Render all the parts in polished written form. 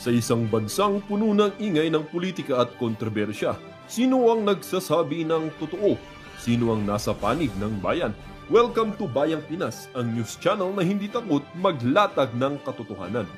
Sa isang bansang puno ng ingay ng politika at kontrobersya, sino ang nagsasabi ng totoo? Sino ang nasa panig ng bayan? Welcome to Bayang Pinas, ang news channel na hindi takot maglatag ng katotohanan.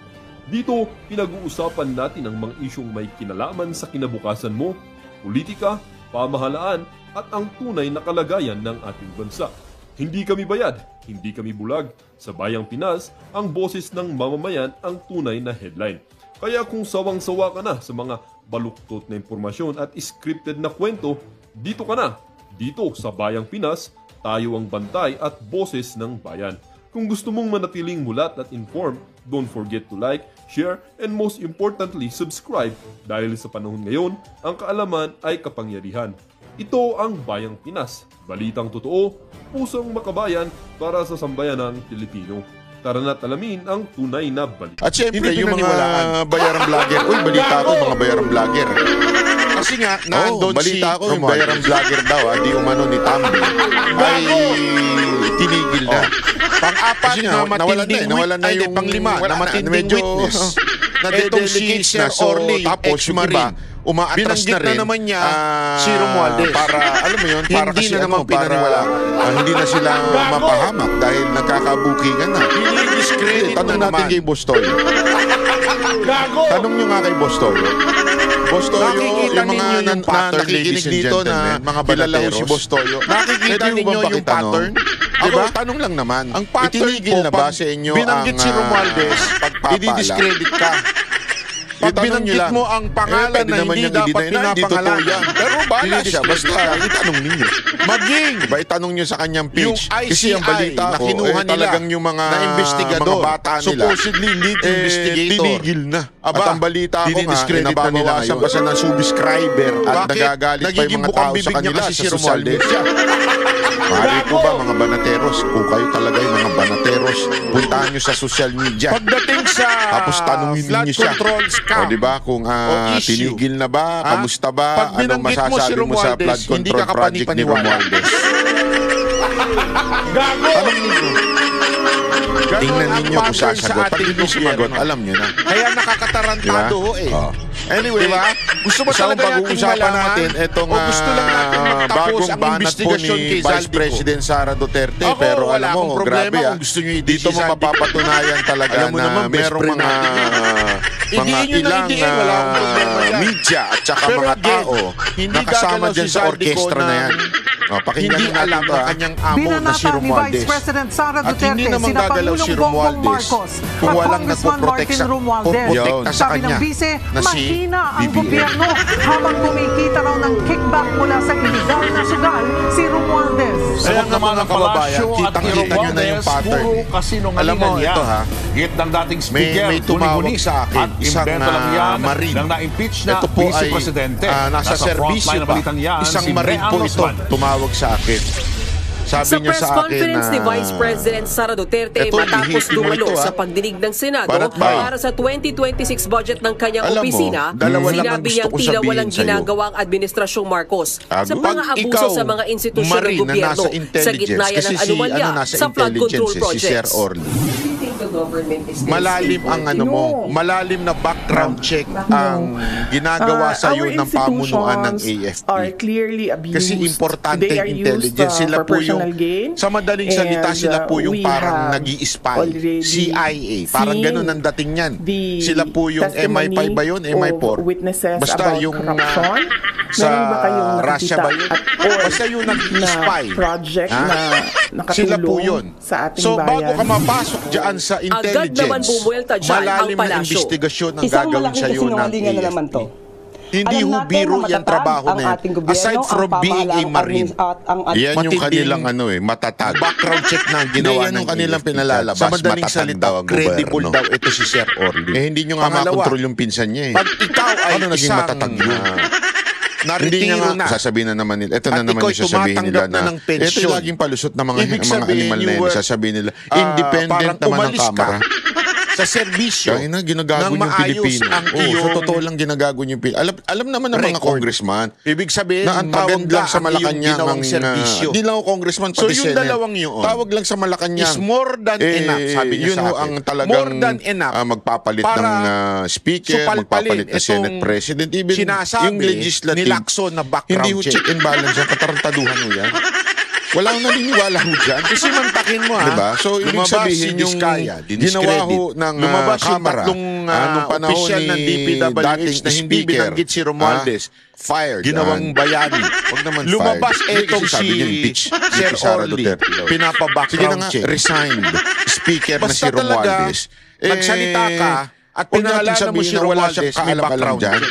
Dito, pinag-uusapan natin ang mga isyong may kinalaman sa kinabukasan mo, politika, pamahalaan, at ang tunay na kalagayan ng ating bansa. Hindi kami bayad, hindi kami bulag. Sa Bayang Pinas, ang boses ng mamamayan ang tunay na headline. Kaya kung sawang-sawa ka na sa mga baluktot na impormasyon at scripted na kwento, dito ka na. Dito sa Bayang Pinas, tayo ang bantay at boses ng bayan. Kung gusto mong manatiling mulat at informed, don't forget to like, share, and most importantly, subscribe dahil sa panahon ngayon, ang kaalaman ay kapangyarihan. Ito ang Bayang Pinas, balitang totoo, pusong makabayan para sa sambayanang Pilipino. Tara na't alamin ang tunay na balita. At syempre, yung mga bayarang vlogger. Uy, balita ko, mga bayarang vlogger. Kasi nga, nandun balita ko, yung bayarang vlogger daw, di umano ni Tambi, ay tinigil na. Pang-apat na matinding nawalan na yung panglima na matinding witness. Itong si Sir Orly, tapos yung iba, umaatras na rin. Naman niya si Romualdez. Para, alam mo yun, para hindi kasi na naman pinaniwalaan. Hindi na sila mapahamak dahil nagkakabukingan na. Tanong natin kay Boss Toyo. Tanong nyo nga kay Boss Toyo. Boss Toyo, yung mga nakikinig dito na mga balalaro si Boss Toyo. Nakikita ninyo yung pattern? Diba? Tanong lang naman. Ang pattern itinigil na ba sa inyo binanggit si Romualdez, i-discredit ka? Pag binanggit mo ang pangalan na hindi dapat pinapangalan. Pero bahala siya, basta itanong ninyo. Maging, diba, itanong nyo sa kanyang page. Yung kasi ang balita na ko, kinuha nila talagang yung mga investigador, mga bata nila, supposedly lead investigator. Tinigil na. At ang balita ko nga, dinidiscredit na nila nababawasan pa siya ng subscriber at nagagalit pa yung mga tao sa kanila sa social media. Mari po ba mga banateros? Kung kayo talaga yung mga banateros, puntahan nyo sa social media. Pagdating sa tapos tanungin niyo siya. O diba, kung tinigil na ba, kamusta ba, anong masasabi mo sa flood control project ni Romualdez? Tanong ninyo. Tingnan ninyo kung sasagot. Pag hindi sumagot, alam nyo na. Kaya nakakatarantado Anyway, diba? Gusto mo talaga natin natin itong gusto lang natin magtapos ang banat po investigasyon ni kay Vice Zaldico? President Sara Duterte. Pero alam mo, grabe dito mo mapapatunayan talaga na merong mga ilang media at saka mga tao na kasama dyan sa orkestra na yan. Hindi alam ang kanyang amo na si Romualdez. At hindi naman gagalaw si Romualdez kung walang nagpoprotekta sa kanya na si ang gobyerno habang kumikita raw ng kickback mula sa iligal na sugal si Romualdez. Kaya nga mga kababayan, kitang-kita nyo na yung pattern. Alam mo, ito ha, ng dating speaker, may tumawag sa akin, isang marine. Ito po ay nasa serbisyo pa. Isang marine po ito, tumawag sa akin. Sa press conference ni Vice President Sara Duterte matapos dumalo sa pagdinig ng Senado para sa 2026 budget ng kanyang opisina, sinabi niyang tila walang ginagawa ang Administrasyong Marcos sa mga abuso sa mga institusyon ng gobyerno sa gitna yan ng anomalya sa flood control projects. Malalim ang malalim na background check ang ginagawa sa iyo ng pamunuan ng AFP. Kasi importante ang intelligence. Sila po yung, sa madaling salita, sila po yung parang nag-i-spy. CIA. Parang ganun ang dating yan. Sila po yung MI5 ba yun? MI4? Basta yung sa Russia ba yun? Basta yung nag-i-spy. Sila po yun. So bago ka mapasok dyan sa intelligence, malalim na investigasyon ang gagawin sa iyo ng AFP. Hindi ho biro yung trabaho na yan. Aside from being a marine, yan yung kanilang matatag. Background check na ginawa ng kanilang pinalalabas. Sa madaling salita, credible daw ito si Sir Orly. Hindi nyo nga makontrol yung pinsan niya. Pag ikaw ay naging matatag yun? Hindi niya nga sasabihin na naman nila. Ito na naman yung sasabihin nila na ito yung laging palusot na mga animal na yan. Sasabihin nila, independent naman ang kamera. sa serbisyo kaya na ginagago yung Pilipino. Sa totoo lang ginagago yung Pilipino. Alam naman ng mga congressman. Ibig sabihin, na ang tawag lang sa Malacanang ang serbisyo. Hindi lang ako congressman, so pati yung dalawang yun, tawag lang sa Malacanang is more than enough, sabi niya yun sa akin. Ang talagang more than enough magpapalit ng speaker, magpapalit ng Senate President. Even yung legislative, nilakso na background hindi check and balance yan, katarantaduhan mo yan. Wala akong naniniwala ho dyan. Kasi mantakin mo, ha? Diba? So, ibig sabihin yung ginawa ho ng Kamara nung panahon ni DPWH na hindi binanggit si Romualdez, fired. Ginawang bayani. Huwag naman lumabas fired. etong si Sir Orly. Pinapa-background check. Resigned speaker na si Romualdez. Nagsalita ka at pinangalanan mo si Romualdez, may background check.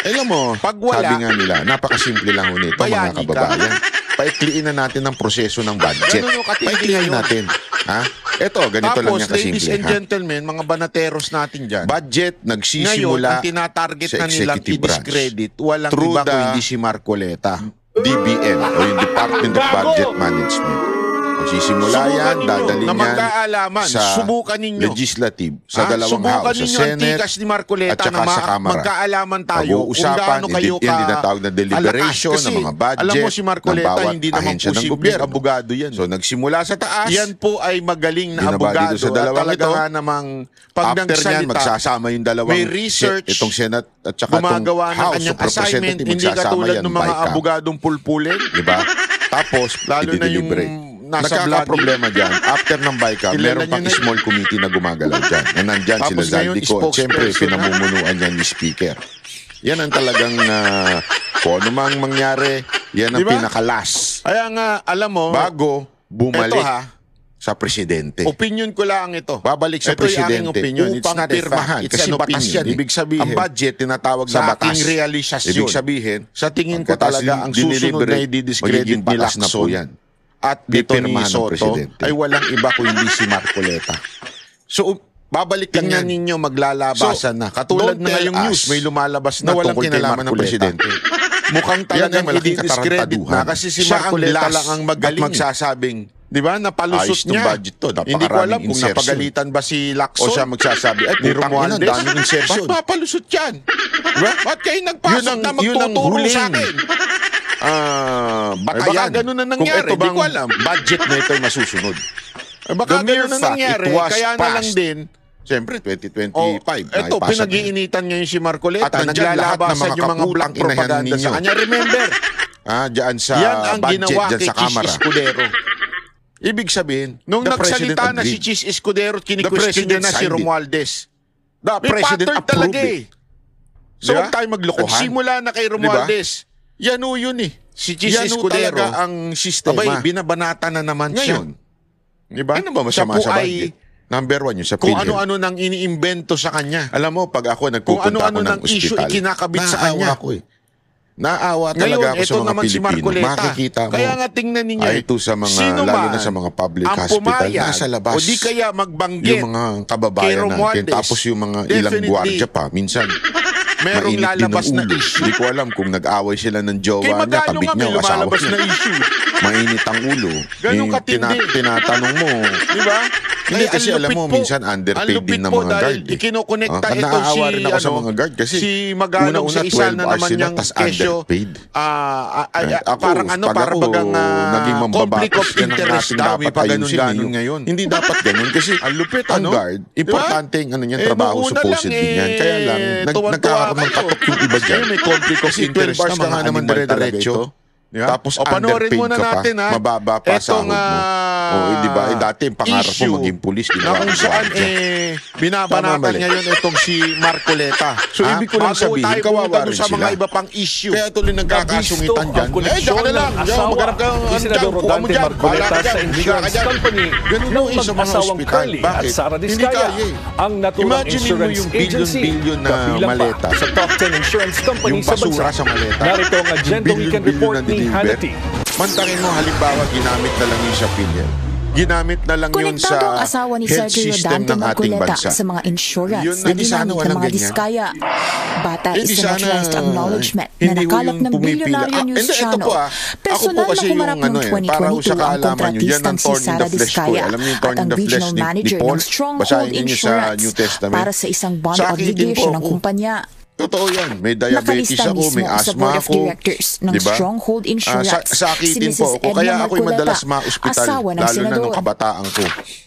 Alam mo, sabi nga nila, napakasimple lang ho nito, mga kababayan. Paikliin na natin ang proseso ng budget. Paikliin natin. Ha? Ito, ganito lang yan kasimple. Ladies and gentlemen, mga banateros natin dyan. Budget nagsisimula ngayon, ang tinatarget na nilang i-discredit, walang iba kung hindi si Marcoleta. DBM, o yung Department of Budget Management. Magsisimula yan, dadalhin yan sa subukan ninyo. Legislative, sa dalawang house, sa Senate, ni Marcoleta, at saka sa Kamara. Magkaalaman tayo pag-uusapan, yung tinatawag na deliberation ng mga budget, alam mo si Marcoleta, hindi naman po simpleng abogado yan. So nagsimula sa taas. Yan po ay magaling na abogado. Sa dalawang ito, namang after niyan, magsasama yung dalawang may research, itong Senate at saka itong House of Representatives, hindi katulad ng mga abogadong pulpulin. Diba? Tapos, lalo na yung nagkaka-problema dyan. After ng BICAM, meron pang small committee na gumagalaw dyan. Na nandyan sila Zaldico. Siyempre, pinamumunuan yan ni Speaker. Yan ang talagang kung ano mang mangyari, yan ang pinakalas. Kaya nga, alam mo, bago bumalik sa presidente. Opinion ko lang ito. Babalik sa presidente upang pirmahan. Kasi batas yan. Ibig sabihin, ang budget tinatawag sa batas. Realisasyon. Ibig sabihin, sa tingin ko talaga ang susunod na i-discredit ni Lacson at dito ni Soto ay walang iba kung hindi si Marcoleta. So, babalik lang yan ninyo, maglalabasan na. Katulad na ngayong news, may lumalabas na walang kinalaman ng presidente. Mukhang talagang i-discredit na kasi si Marcoleta lang ang magaling. Magsasabing, di ba? Napalusot niya. Budget to. Hindi ko alam kung napagalitan ba si Lacson. O siya magsasabi, ay, ni Romualdez. Daming insertion. Ba't mapalusot yan? Diba? Ba't kayo nagpasok na magtuturo sa akin? Baka yan. Ganun na nangyari. Kung ito bang budget na ito ay masusunod. Baka ganun na nangyari. Kaya na lang din. Siyempre, 2025. Ito, pinag-iinitan ngayon si Marcoleta. At naglalabasan yung mga black propaganda sa kanya. Remember, diyan sa yan ang budget, ginawa dyan kay sa Kamara. Chis Escudero. Ibig sabihin, nung nagsalita na si Chis Escudero, kini-question niya na si Romualdez. The President approved it. So, huwag tayo maglokohan. Nagsimula na kay Romualdez. Yan o yun eh. Si Chis Escudero. Talaga ang sistema. Abay, binabanata na naman ngayon. Diba? Ano ba masama sa budget? Number 1 yun sa kung ano-ano nang iniimbento sa kanya. Alam mo, pag ako nagpupunta ako ng ospital, issue ikinakabit sa kanya. Naawa talaga ako sa mga Pilipino. Makikita mo. Kaya nga tingnan ninyo. Ito sa mga, lalo na sa mga public hospital, nasa labas. O di kaya magbanggit. Yung mga kababayan natin. Tapos yung mga ilang gwardiya pa. Minsan, merong lalabas na issue. Hindi ko alam kung nag-away sila ng jowa niya, kabit niya, o asawa niya. Mainit ang ulo. Ganun katindi. Tinatanong mo. Diba? Hindi kasi alam mo, minsan underpaid din ng mga guard. Ikinokonekta ito naawa rin ako sa mga guard kasi si Magalong sa isa na naman niyang kesyo. Parang parang bagang conflict of interest daw. May paganon-ganon ngayon. Hindi dapat ganun kasi ang guard, importante yung trabaho supposedly yan. Kaya lang, nagkakaroon ng katok yung iba dyan. May conflict of interest na mga naman dire-diretso. Tapos underpaid ka pa, mababa pa sahod mo. Diba? Dati yung pangarap mo maging pulis. Na kung saan binabanatan ngayon itong si Marcoleta. So ibig ko lang sabihin, kawawa rin sa mga sila. iba pang issue. Kaya tuloy nagkakasungitan dyan. Diyan ka na lang. Maghanap ka ng Senador Rodante Marcoleta sa insurance company ng mag-asawang Curly at Sara Diskaya. Ang natulang insurance agency kabilang pa sa top 10 insurance company sa bansa. Narito ang Agenda Weekend Report ni Hannity. Mantakin mo, halimbawa, ginamit na lang yung sa PhilHealth. ginamit na lang yun sa Konektado ang asawa ni health Sergio system Dante ng ating Marcoleta bansa. sa mga insurance Yun, na hindi sana ginamit ng walang mga ganyan. diskaya. Bata Hindi is a sana, naturalized acknowledgement na hindi nakalap yung ng pumipila. bilyonaryo news Hindi, ito channel. po ako po Personal na kasi yung kumarap ng para ho 2022 sa ang kaalaman nyo, yan kontratistang ang si thorn in Sara the flesh ko. Diskaya Alam niyo yung at thorn in ang the flesh regional ni manager Paul? ng Stronghold Basahin ninyo sa Insurance New Testament. para sa isang bond Sa akin din po obligation ng ako. kumpanya. Totoo yan. May diabetes Nakalista ako, mismo may sa asthma Board of ako. Directors ng Diba? Stronghold Insurance Sakitin si po Mrs. ako. Kaya Edna ako'y madalas Marcoleta, ma-ospital. asawa ng Lalo na senador. nung kabataan ko.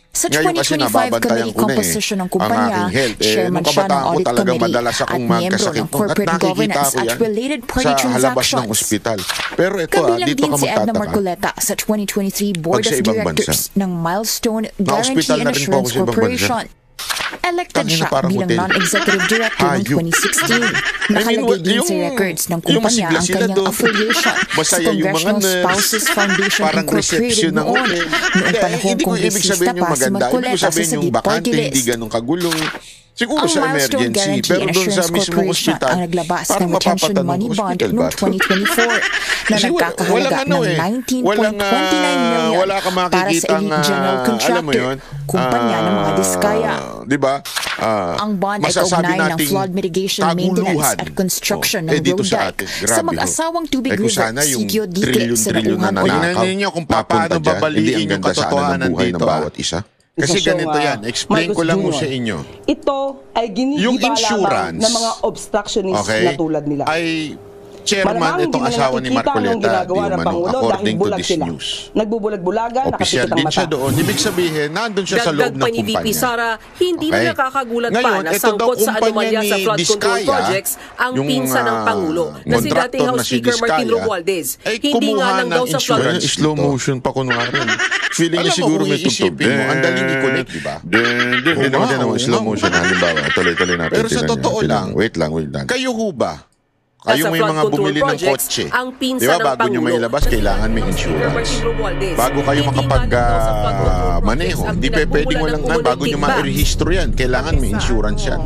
Sa Ngayon kasi 2025 nababantayan committee ko na composition ng ang kumpanya, aking health. chairman Nung siya ng kabataan ko audit talagang committee madalas at akong miyembro magkasakit ng po. At corporate nakikita governance ko at yan related party sa halabas ng transactions. ospital. Pero ito Kabilang dito din ka si Edna magtataka. Marcoleta sa 2023 Board Pag sa of ibang bansa. Directors ng Milestone Guarantee Na-hospital and na rin po ako Assurance sa ibang Corporation. Elected Tangina, siya parang bilang hotel. non-executive director noong Hayop. 2016. Nakalagay din sa records ng kumpanya ang masigla-sila kanyang doon. affiliation sa Masaya yung mga Congressional nurse. Spouses Foundation Parang reception Incorporated ng noon. hotel. Noong panahong Hindi ko ibig kongresista sabihin yung pa si maganda. Ibig ko Marcoleta sa sabihin yung Sagip Party bakante, hindi List. ganun kagulo. Siguro Ang sa Milestone emergency, Guarantee pero and doon sa Assurance mismong Corporation hospital, ang naglabas parang ng retention mapapatanong, money bond hospital ba noong ito? 2024 na Kasi nagkakahalaga ng 19.29 million wala ka para sa elite general alam mo contractor, yun, kumpanya ng mga diskaya. Di ba? Ang bond ay masasabi kaugnay ng nating flood mitigation, maintenance kaguluhan. at construction Oh, ng dito road sa dike atin, sa grabe, mag-asawang Tubig kung River, sana yung Sitio Dique sa trilyon-trilyon na Nauhan. nanakaw, Tingnan ninyo kung papunta paano dyan, babaliin hindi ang yung ganda sana ng katotohanan buhay dito, ng bawat isa. Kasi ganito yan, explain ko lang mo sa inyo. Ito ay Yung ginigiba insurance, lamang ng mga obstructionist okay, na tulad nila. ay chairman Malamang itong hindi asawa nila ni nakikita Marcoleta, anong ginagawa ng Pangulo dahil according to bulag this sila. news. Nagbubulag-bulagan, Official nakapikit ang din siya mata. doon. Ibig sabihin, nandun siya sa loob Dagdag ng pa ni VP kumpanya. Sara, hindi Okay. na nakakagulat Ngayon, pa na ito daw sangkot sa kumpanya anomalya sa ni flood control Diskaya, projects ang yung, pinsa ng Pangulo na si dating contractor na House si Speaker Martin Diskaya, Romualdez. ay Hindi kumuha nga lang ng daw sa flood insurance. Slow motion pa kunwari. Feeling niya siguro may tugtog. mo, ang daling i-connect, di ba? Hindi naman slow motion. Halimbawa, tuloy-tuloy natin. Pero sa tingnan totoo niyo. lang, Wait lang. Kayo ho ba? Kayo Sa may flood mga control bumili ng projects, kotse. ang pinsa Di ba, ng bago nyo Pangulo mailabas, na si kailangan may Speaker insurance. Martin Romualdez. Bago kayo Hindi nga makapag lang daw sa flood control projects maneho, ang hindi pwedeng pinagmumulan walang ng bago nyo cumulative ma-rehistro yan. Kailangan may insurance yan.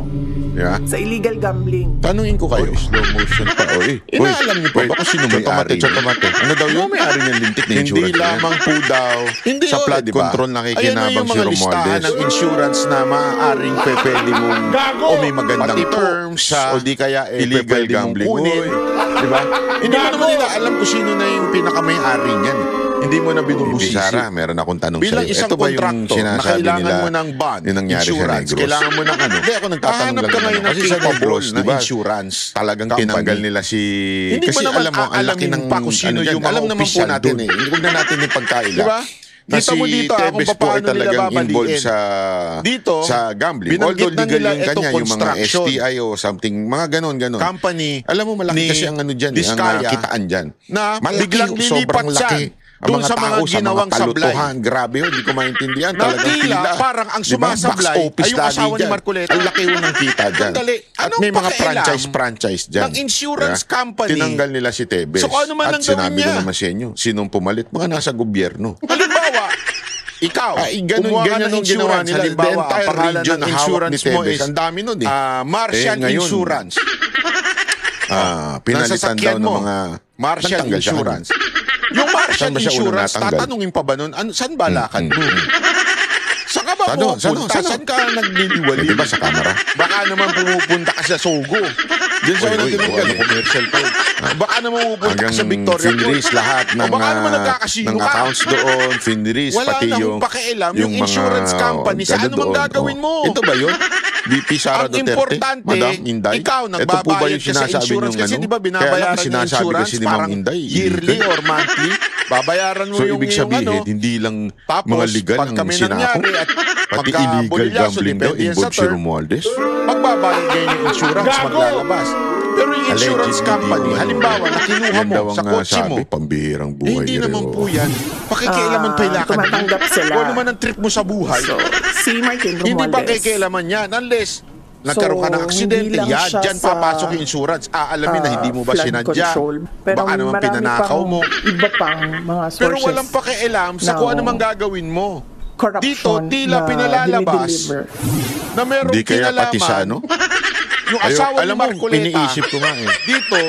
Di ba? Sa illegal gambling. Tanungin ko kayo. Slow motion pa. Inaalam niyo pa ba kung sino may-ari? Chotomate. Ano daw yun? May-ari niyang lintik na Hindi insurance. lamang po daw Hindi sa yun, flood di ba? control nakikinabang Ayan si yung mga listahan Romualdez ng insurance na maaaring pwede mong o may magandang terms o di kaya illegal pwede mong gambling. kunin. Di ba? Hindi mo naman nila alam kung sino na yung pinakamay-ari niyan. Hindi mo na binubusisi. Sara, meron akong tanong Bilang sa'yo. isang Ito ba yung kontraktor na sinasabi kailangan nila mo ng bond, yung nangyari sa insurance, Negros? kailangan mo ng ano. Hindi ako nagtatanong Hahanap lang ka naman. ngayon ng Kasi sa capable Negros, na di ba? insurance. Talagang company. tinanggal nila si... Hindi kasi mo naman alam mo, ang laki ng... pa kung sino yung mga alam naman po opisyal natin doon. Huwag na natin yung pagkaila. Di ba? Na Kita mo si dito kung Tebes po ay paano nila talagang babaliin. involved sa Dito, gambling. binanggit Although na legal nila yung kanya, itong yung mga construction. STI o something, mga ganon. Company Alam mo, malaki ni kasi ang ano dyan, ang Diskaya kitaan dyan. Na Malaki, biglang sobrang lilipat laki. siya Ang doon mga sa mga tao, sa ginawang mga sablay. kalutuhan, grabe yun, hindi ko maintindihan. Na Talagang tila, pila. parang ang Di ba? sumasablay Box office ay yung lagi asawa ni dyan. Marcoleta. Ang laki yung ng kita dyan. Sandali, At anong may mga pakialam franchise dyan. ng insurance Diba? company? Tinanggal nila si Tebes. So, kung ano man at ang gawin sinabi niya? ko naman sa inyo, sinong pumalit? Mga nasa gobyerno. Halimbawa, ikaw, Ganun kumuha ka ng ang ginawa insurance. nila. The Halimbawa, ang entire pangalan region ng na hawak insurance ni mo Tebes. is Ang dami nun eh. Martial ngayon, Insurance. Pinalitan daw ng mga... Martial Nagtanggal siya, Insurance. Yung Martial Saan ba siya unang Insurance, natanggal? tatanungin pa ba nun, saan ba lakad mo? Saan ka ba pupunta? Saan ka nagliliwali? Di ba sa kamera? Baka naman pumupunta ka sa Sogo. Diyan sa unang tinanggal, commercial pa. Baka naman pumupunta ka sa Victoria Finris, lahat ng, baka naman nagkakasino ng ka. accounts doon, Finris, Wala pati na yung... akong pakialam yung mga, insurance company sa ano mang doon. gagawin mo. Ito ba yun? VP Sara Ang Duterte? importante, Madam Inday? ikaw Ito po ba nagbabayad yung ka sa sinasabi insurance niyong kasi ano? di ba Kaya lang binabayaran yung sinasabi insurance kasi ni Ma'am parang Inday, yearly illegal. or monthly. Babayaran mo So, yung ibig sabihin, ano. hindi lang Tapos, mga legal pag ang kami sinako. nangyari at Pati illegal gambling daw, involved si Romualdez. magbabayad ngayon yung insurance, maglalabas. Pero yung insurance Allegedly, company, di halimbawa, na kinuha Yan mo daw sa ang kotse mo, sabi, pambihirang buhay. hindi ni naman Reo. po yan. Pakikialaman pa ilakad mo. tumatanggap sila. Kung ano man ang trip mo sa buhay, So, si Martin hindi pa Romualdez. kikialaman yan unless nagkaroon ka ng So, aksidente. hindi lang Yan, siya dyan sa, papasok yung insurance. Aalamin na hindi mo ba flood sinadya. control. Pero Baka naman marami pinanakaw pang mo. Iba pang mga sources. Pero walang pakialam sa kung ano mang gagawin mo. Corruption Dito, tila na pinalalabas dinideliver. na merong Di kaya kinalaman pati sa ano? yung asawa ni Marcoleta, iniisip ko nga dito,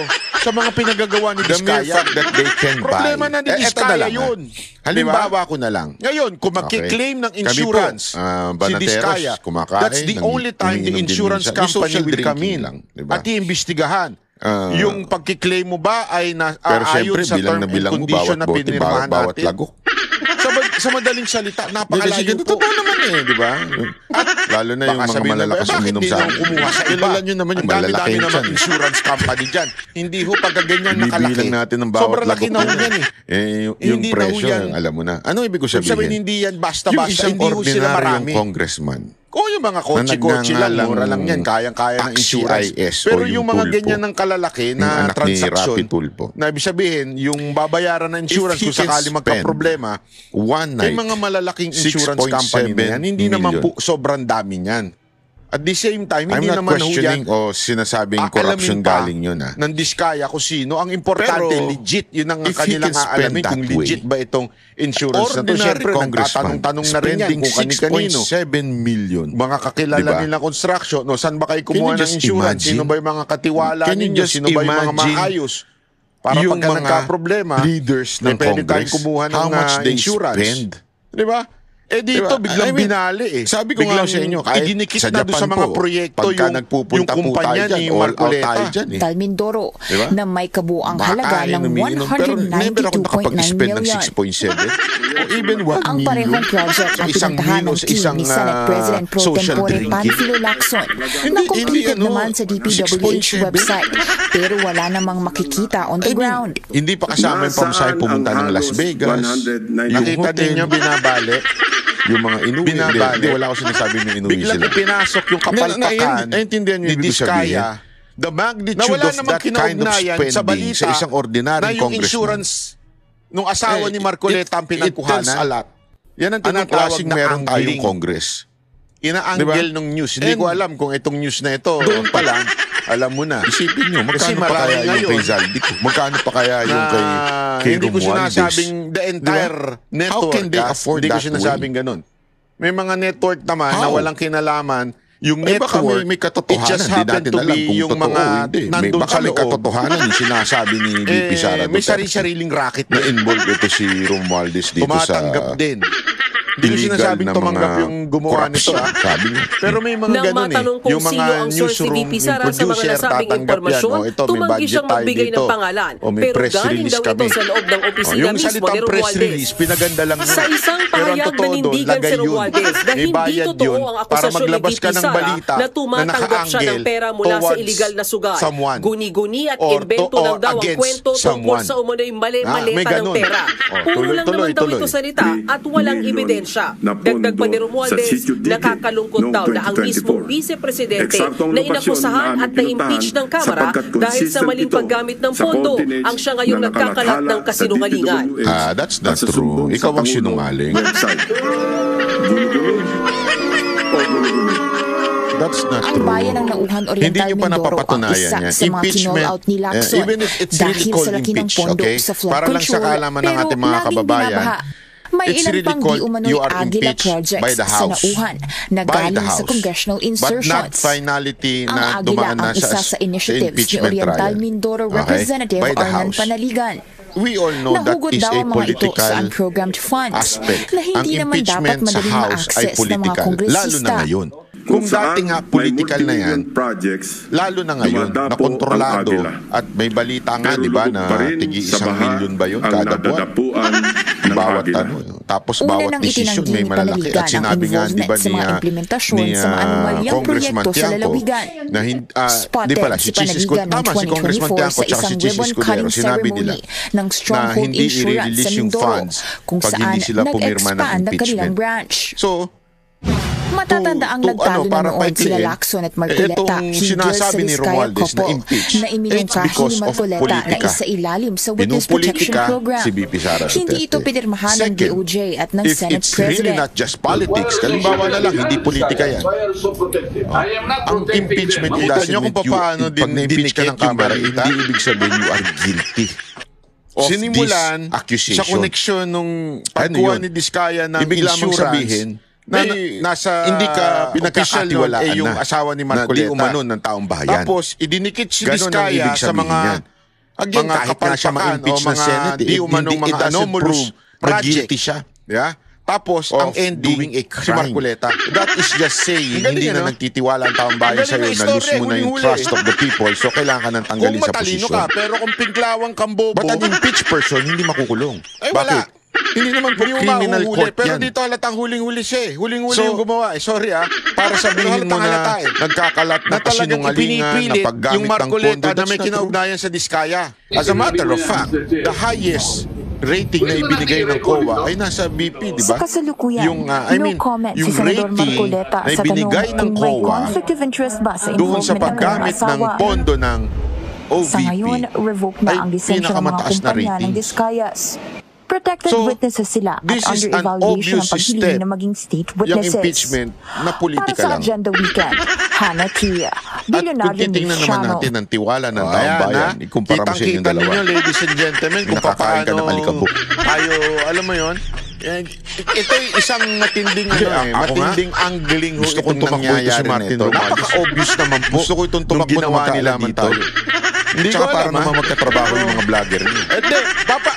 sa mga pinagagawa ni Diskaya, the mere fact that they can buy. Problema na ni Diskaya yun. Halimbawa ko na lang. Ngayon, kung makiklaim ng insurance si Diskaya, that's the only time the insurance company will come in at iimbestigahan. Yung pagkiklaim mo ba ay ayon sa term and condition na pinirmahan natin? Lagok. Sa madaling salita, napakalayo po. Totoo naman di ba? Lalo na yung mga malalakas uminom sa akin. Kilala nyo naman yung malalaking dami naman insurance company dyan. Hindi ho pagkaganyan nakalaki. Bibilang natin ng bawat sobrang laki na ho yan yung presyo, alam mo na. Ano ibig ko sabihin? Hindi yan basta-basta. Yung isang ordinaryong congressman. O yung mga kotse-kotse lang, mura lang yan, kayang-kaya ng insurance. Pero yung mga ganyan ng kalalaki na transaksyon, na ibig sabihin, yung babayaran ng insurance kung sakali magka-problema, yung mga malalaking insurance company na yan, hindi naman po sobrang dami niyan. At the same time, hindi naman questioning o sinasabing corruption galing yun. Ng Diskaya kung sino. Ang importante, legit. Yun ang kanilang aalamin kung legit ba itong insurance na to. Siyempre, nagtatanong-tanong na rin yan kung kanino. 6.7 million. Mga kakilala nilang construction. No, saan ba kayo kumuha ng insurance? Sino ba yung mga katiwala ninyo? Sino ba yung mga maayos? Para pagka nagka-problema, leaders ng pwede tayong Congress, kumuha ng insurance. Diba? Dito biglang binali Sabi ko nga sa inyo, idinikit na doon sa mga proyekto yung kumpanya ni Marcoleta. Mindoro na may kabuang halaga ng 192.9 million. 6.7 o even 1 ang parehong project ang pinuntahan ng team ni Senate President Pro Tempore Panfilo Lacson na completed naman sa DPWH website pero wala namang makikita on the ground. Hindi pa kasama yung pamasahe pumunta ng Las Vegas. Nakita din niyo binabali. Yung mga inuwi. Hindi, wala ko sinasabi ng inuwi sila. Biglang pinasok yung kapalpakan ni Diskaya. The magnitude of that kind of spending sa isang ordinary congressman. Na yung insurance nung asawa ni Marcoleta ang pinagkuhanan. Yan ang tinatawag na meron tayong Congress. Ina-angle ng news. Hindi ko alam kung itong news na ito. Doon pa lang, alam mo na. Isipin nyo, magkano pa kaya yung kay Zaldico? Magkano pa kaya yung kay Romualdez? Hindi ko sinasabing the entire network. How can they afford that way? Hindi ko sinasabing ganun. May mga network naman na walang kinalaman. Yung network, may katotohanan. it just happened to be yung mga nandun sa loob. May katotohanan yung sinasabi ni VP Sara Duterte. May sari-sariling racket na involved ito si Romualdez dito sa tumatanggap din. Hindi ko sinasabing tumanggap yung gumawa nito. Pero may mga ganun yung mga newsroom producer tatanggap yan. Tumanggi siyang magbigay ng pangalan. Pero galing daw ito sa loob ng opisina mismo ni Romualdez. Press release, pinaganda lang sa isang pahayag nanindigan si Romualdez na hindi totoo ang akusasyon ni VP Sara na tumatanggap siya ng pera mula sa iligal na sugal. Guni-guni at invento lang daw ang kwento tungkol sa umano'y mali-maleta ng pera. Puro lang naman daw ito salita at walang ebidensya. Dagdag pa ni Romualdez, nakakalungkot daw na ang mismong vice-presidente na inakusahan at na-impeach ng Kamara dahil sa maling paggamit ng pondo ang siya ngayong nagkakalat ng kasinungalingan. That's not true. Ikaw ang sinungaling. That's not true. Ang bayan ng Nauhan Oriental Mindoro ang isa sa mga kinall-out ni Lacson dahil sa laki ng pondo sa flood control pero laging binabaha. May ilan pang di umano'y Agila projects sa Nauhan na galing sa congressional insertions. Ang Agila ang isa sa initiatives ni Oriental Mindoro Representative Arnan Panaligan. We all know that is a political aspect. Na hindi naman dapat madaling ma-access ng mga kongresista. Lalo na ngayon. Kung dati nga political na yan, lalo na ngayon, na kontrolado at may balita nga, di ba, na tigi 1 milyon ba yun kada buwan? Bawat ano. Tapos bawat desisyon may malalaki. At sinabi nga, di ba, ni Congressman Tiangco, na di pala, si Chis Escudero, tama, si Congressman Tiangco at si Chis Escudero, sinabi nila na hindi i-release yung funds pag hindi sila pumirma ng impeachment. So, matatanda ang nagtalo na noon sila Lacson at Marcoleta hinggil sa Diskaya couple na iminungkahi ni Marcoleta na isa ilalim sa Witness Protection Program. Hindi ito pinirmahan ng DOJ at ng Senate President. It's really not just politics. Kalimbawa na lang, hindi politika yan. Ang impeachment doesn't mean pag na-impeach ka ng Kamara, hindi ibig sabihin you are guilty. Sinimulan sa koneksyon nung pagkuha ni Diskaya ng insurance nasa hindi ka pinagkakatiwalaan yung asawa ni Marcoleta. Na di umano ng taong bayan. Tapos, idinikit si Diskaya sa mga kahit nga siya ma-impeach ng Senate, di umanong mga anomalous project. siya. Yeah? Tapos, ang ending, si Marcoleta. That is just saying, hindi na nagtitiwala ang taong bayan sa'yo, na-lose mo na yung trust of the people, so kailangan ka nang tanggalin sa posisyon. Kung matalino ka, pero kung pinglawang kang bobo... But an impeached person, hindi makukulong. Ay, wala. Bakit? Hindi naman po criminal court pero yan. Dito halatang huling-huli siya eh. Huling-huli yung gumawa eh. Sorry para sabihin mo na nagkakalat na kasinungalingan na paggamit ng pondo na may kinaugnayan sa Diskaya. As a matter of fact, the highest rating na ibinigay ng COA ay nasa BP, di ba? Sa kasalukuyan, yung, yung rating na ibinigay ng COA doon sa paggamit ng pondo ng OVP sa ngayon, revoke na ang lisensya ng mga kumpanya ng Diskayas. Protected witnesses sila at under evaluation ang paghiling na maging state witnesses. Yung impeachment na politika para sa lang. Agenda Weekend, Hannah Tia, At kung titingnan naman natin ang tiwala ng taong bayan, ikumpara mo sa inyong dalawa. Kitang-kita ninyo, ladies and gentlemen, kung paano tayo, alam mo yon. Ito'y isang matinding matinding angling gusto kong tumakbo ito si Martin Romualdez. Napaka-obvious naman po. Gusto ko itong tumakbo na magkaalaman tayo. Hindi ko para naman magkatrabaho yung mga vlogger niyo. Hindi,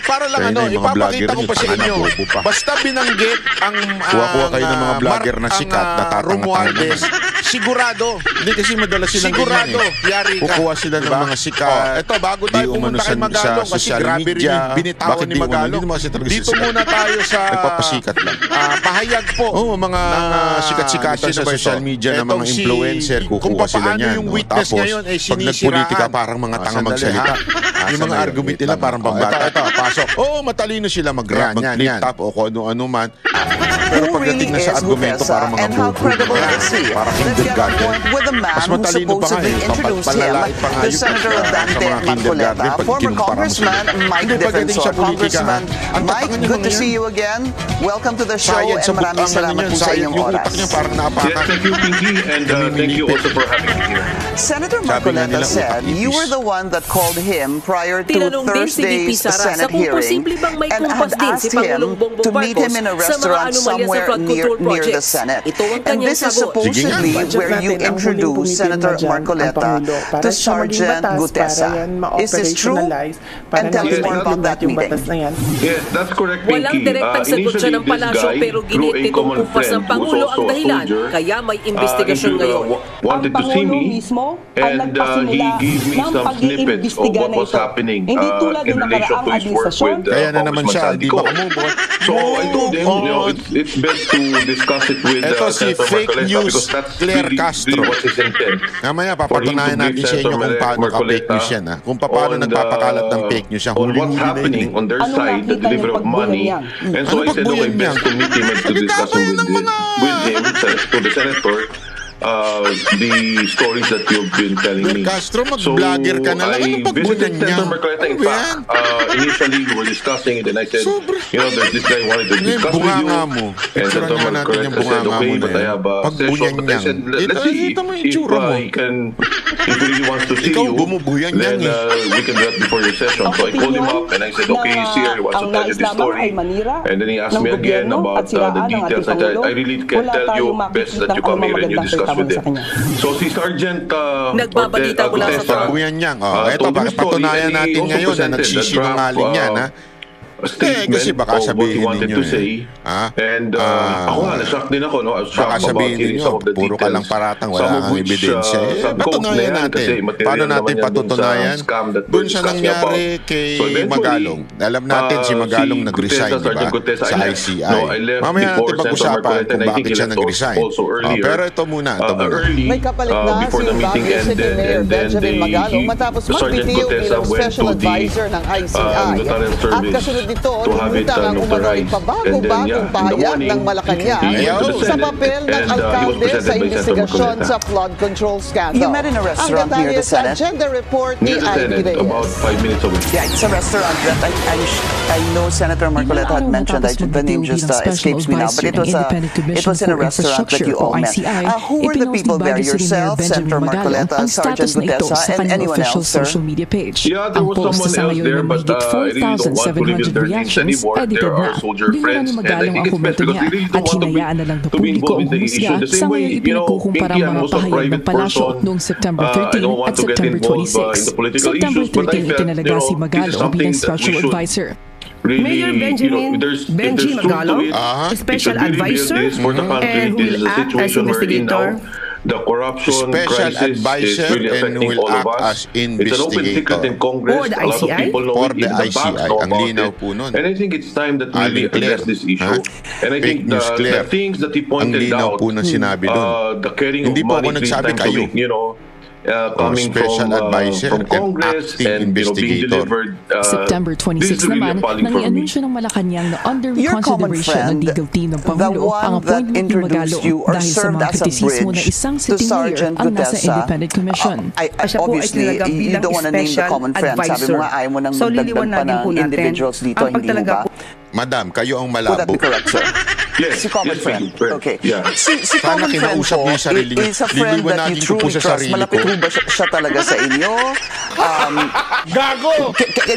para lang ipapakita ko pa sa inyo. Basta binanggit ang kuha kayo ng mga vlogger na sikat na Romualdez, sigurado. Hindi kasi madalas silang sigurado, yari ka. Kukuha sila ng mga sikat. Ito, bago tayo pumunta kay Magalong, kasi grabe rin yung binitawan ni Magalong. Dito muna tayo sa nagpapasikat lang. Pahayag po. Mga sikat-sikatan sa social media ng mga influencer, kukuha sila niyan. Tapos, pag nagpolitika, parang mga tanga magsalita. Yung mga argument nila parang pambata. Ito, pasok. Matalino sila mag-rap, mag-flip top o kung ano-ano man. Pero pagdating na sa argumento, parang mga bubo. Parang kindergarten. Mas matalino pa nga palalait pa nga yung mga kindergarten pag kinumpara mo sila. Mike Defensor. Congressman Mike, good to see you again. Welcome to the show and maraming salamat po sa inyong oras. Yes, thank you, Pinky, and thank you also for having me here. Senator Marcoleta said you were the one that called him prior to Thursday's Senate hearing and had asked him to meet him in a restaurant somewhere near the Senate. And this is supposedly where you introduced Senator Marcoleta to Sergeant Gutesa. Is this true? And tell us more about that meeting. Yes, that's correct, Pinky. Walang direktang sagot siya ng palasyo pero ginit nitong kumpas ng Pangulo ang dahilan kaya may investigasyon ngayon. Wanted to see me and he gave me some snippets of what was happening in relation to his work with kaya na naman siya, di ba So I told him, it's best to discuss it with Senator Marcoleta because that's really what his intent. Mamaya papatunayan natin sa inyo kung paano ka-fake news yan. Kung paano nagpapakalat ng fake news yan. On what's happening on their side, the delivery of money. And so I said, okay, best to meet him and to discuss with him, to the senator, the stories that you've been telling me. Castro, mag-vlogger ka na lang. Ano pagbunan niya? In fact, initially we were discussing it and I said, there's this guy wanted to discuss with you. And Senator Marcoleta said, okay, but I have a session. But I said, let's see if he really wants to see you, then we can do that before your session. So I called him up and I said, okay, he's here, he wants to tell you this story. And then he asked me again about the details. I said, I really can't tell you, best that you come here and you discuss with him. So si Sergeant nagbabalita mula sa pagbuyan niya. Ito, patunayan natin ngayon na nagsisinungaling yan. Kasi baka sabihin ninyo and ako nga, na-shock din ako. Baka sabihin ninyo, puro ka lang paratang, wala kang ebidensya. Patunayan natin. Paano natin patutunayan? Doon siya nangyari kay Magalong. Alam natin si Magalong nag-resign, diba? Sa ICI. Mamaya natin pag-usapan kung bakit siya nag-resign. Pero ito muna. May kapalit na si Baguio City Mayor Benjamin Magalong matapos magbitiw bilang special advisor ng ICI. At kasunod dito, lumutang ang umanong pabago-bagong pahayag ng Malacanang sa papel ng alkalde sa investigasyon sa flood control scandal. You met in a restaurant near the Senate? Ang detalye sa agenda report ni Ivy Reyes. About 5 minutes away. Yeah, it's a restaurant that I know Senator Marcoleta had mentioned. The name just escapes me now, but it was in a restaurant that you all met. Who were the people there? Yourself, Senator Marcoleta, Sergeant Gutesa, and anyone else, sir? Yeah, there was someone else there, but I really don't want to reveal reactions edited na. Binura ni Magalong ang komento niya at hinayaan na lang na publiko ang humusga sa ngayon ipinagkukumpara ang mga pahayag ng palasyo noong September 13 at September 26. September 13 itinalaga si Magalong bilang special advisor. Mayor Benji Magalong, special advisor, and will act as investigator. The corruption special crisis advisor is really and will act as It's an open secret in investigator Congress. Or the A lot of ICI? people know for it, the even the banks ICI. know Ang about linaw it. po nun. And I think it's time that we Ali address Claire. this issue. And I Fake think news, the Claire. things that he Ang pointed linaw out, po ng sinabi dun. the carrying Hindi of po ako money 3 nagsabi times a kayo. week, coming special advisor from and Congress acting and being investigator. delivered. September 26 naman, nang i-anunsyo ng Malacanang na under Your common consideration ng friend, legal team ng the Pangulo ang one that appointment ni introduced you Magalong or dahil sa served mga as a kritisismo na bridge isang to sitting mayor Sergeant ang nasa Gutesa. independent commission. Siya po ay Obviously, talaga you bilang don't want to name the special common friend. Sabi advisor. mo nga, ayaw mo nang So, magdagdag liliwanagin pa ng po natin individuals dito, ang hindi mo pagtalaga ba? po. Madam, kayo ang Would that malabo. be correct, sir? Yes, Si common yes, friend. friend. Okay. Yeah. Si Sana common friend kinausap po niyo yung sarili niyo. is a friend that you Liliwanagin ko po truly sa trust. sarili Malapit ko. po ba siya talaga sa inyo? Gago!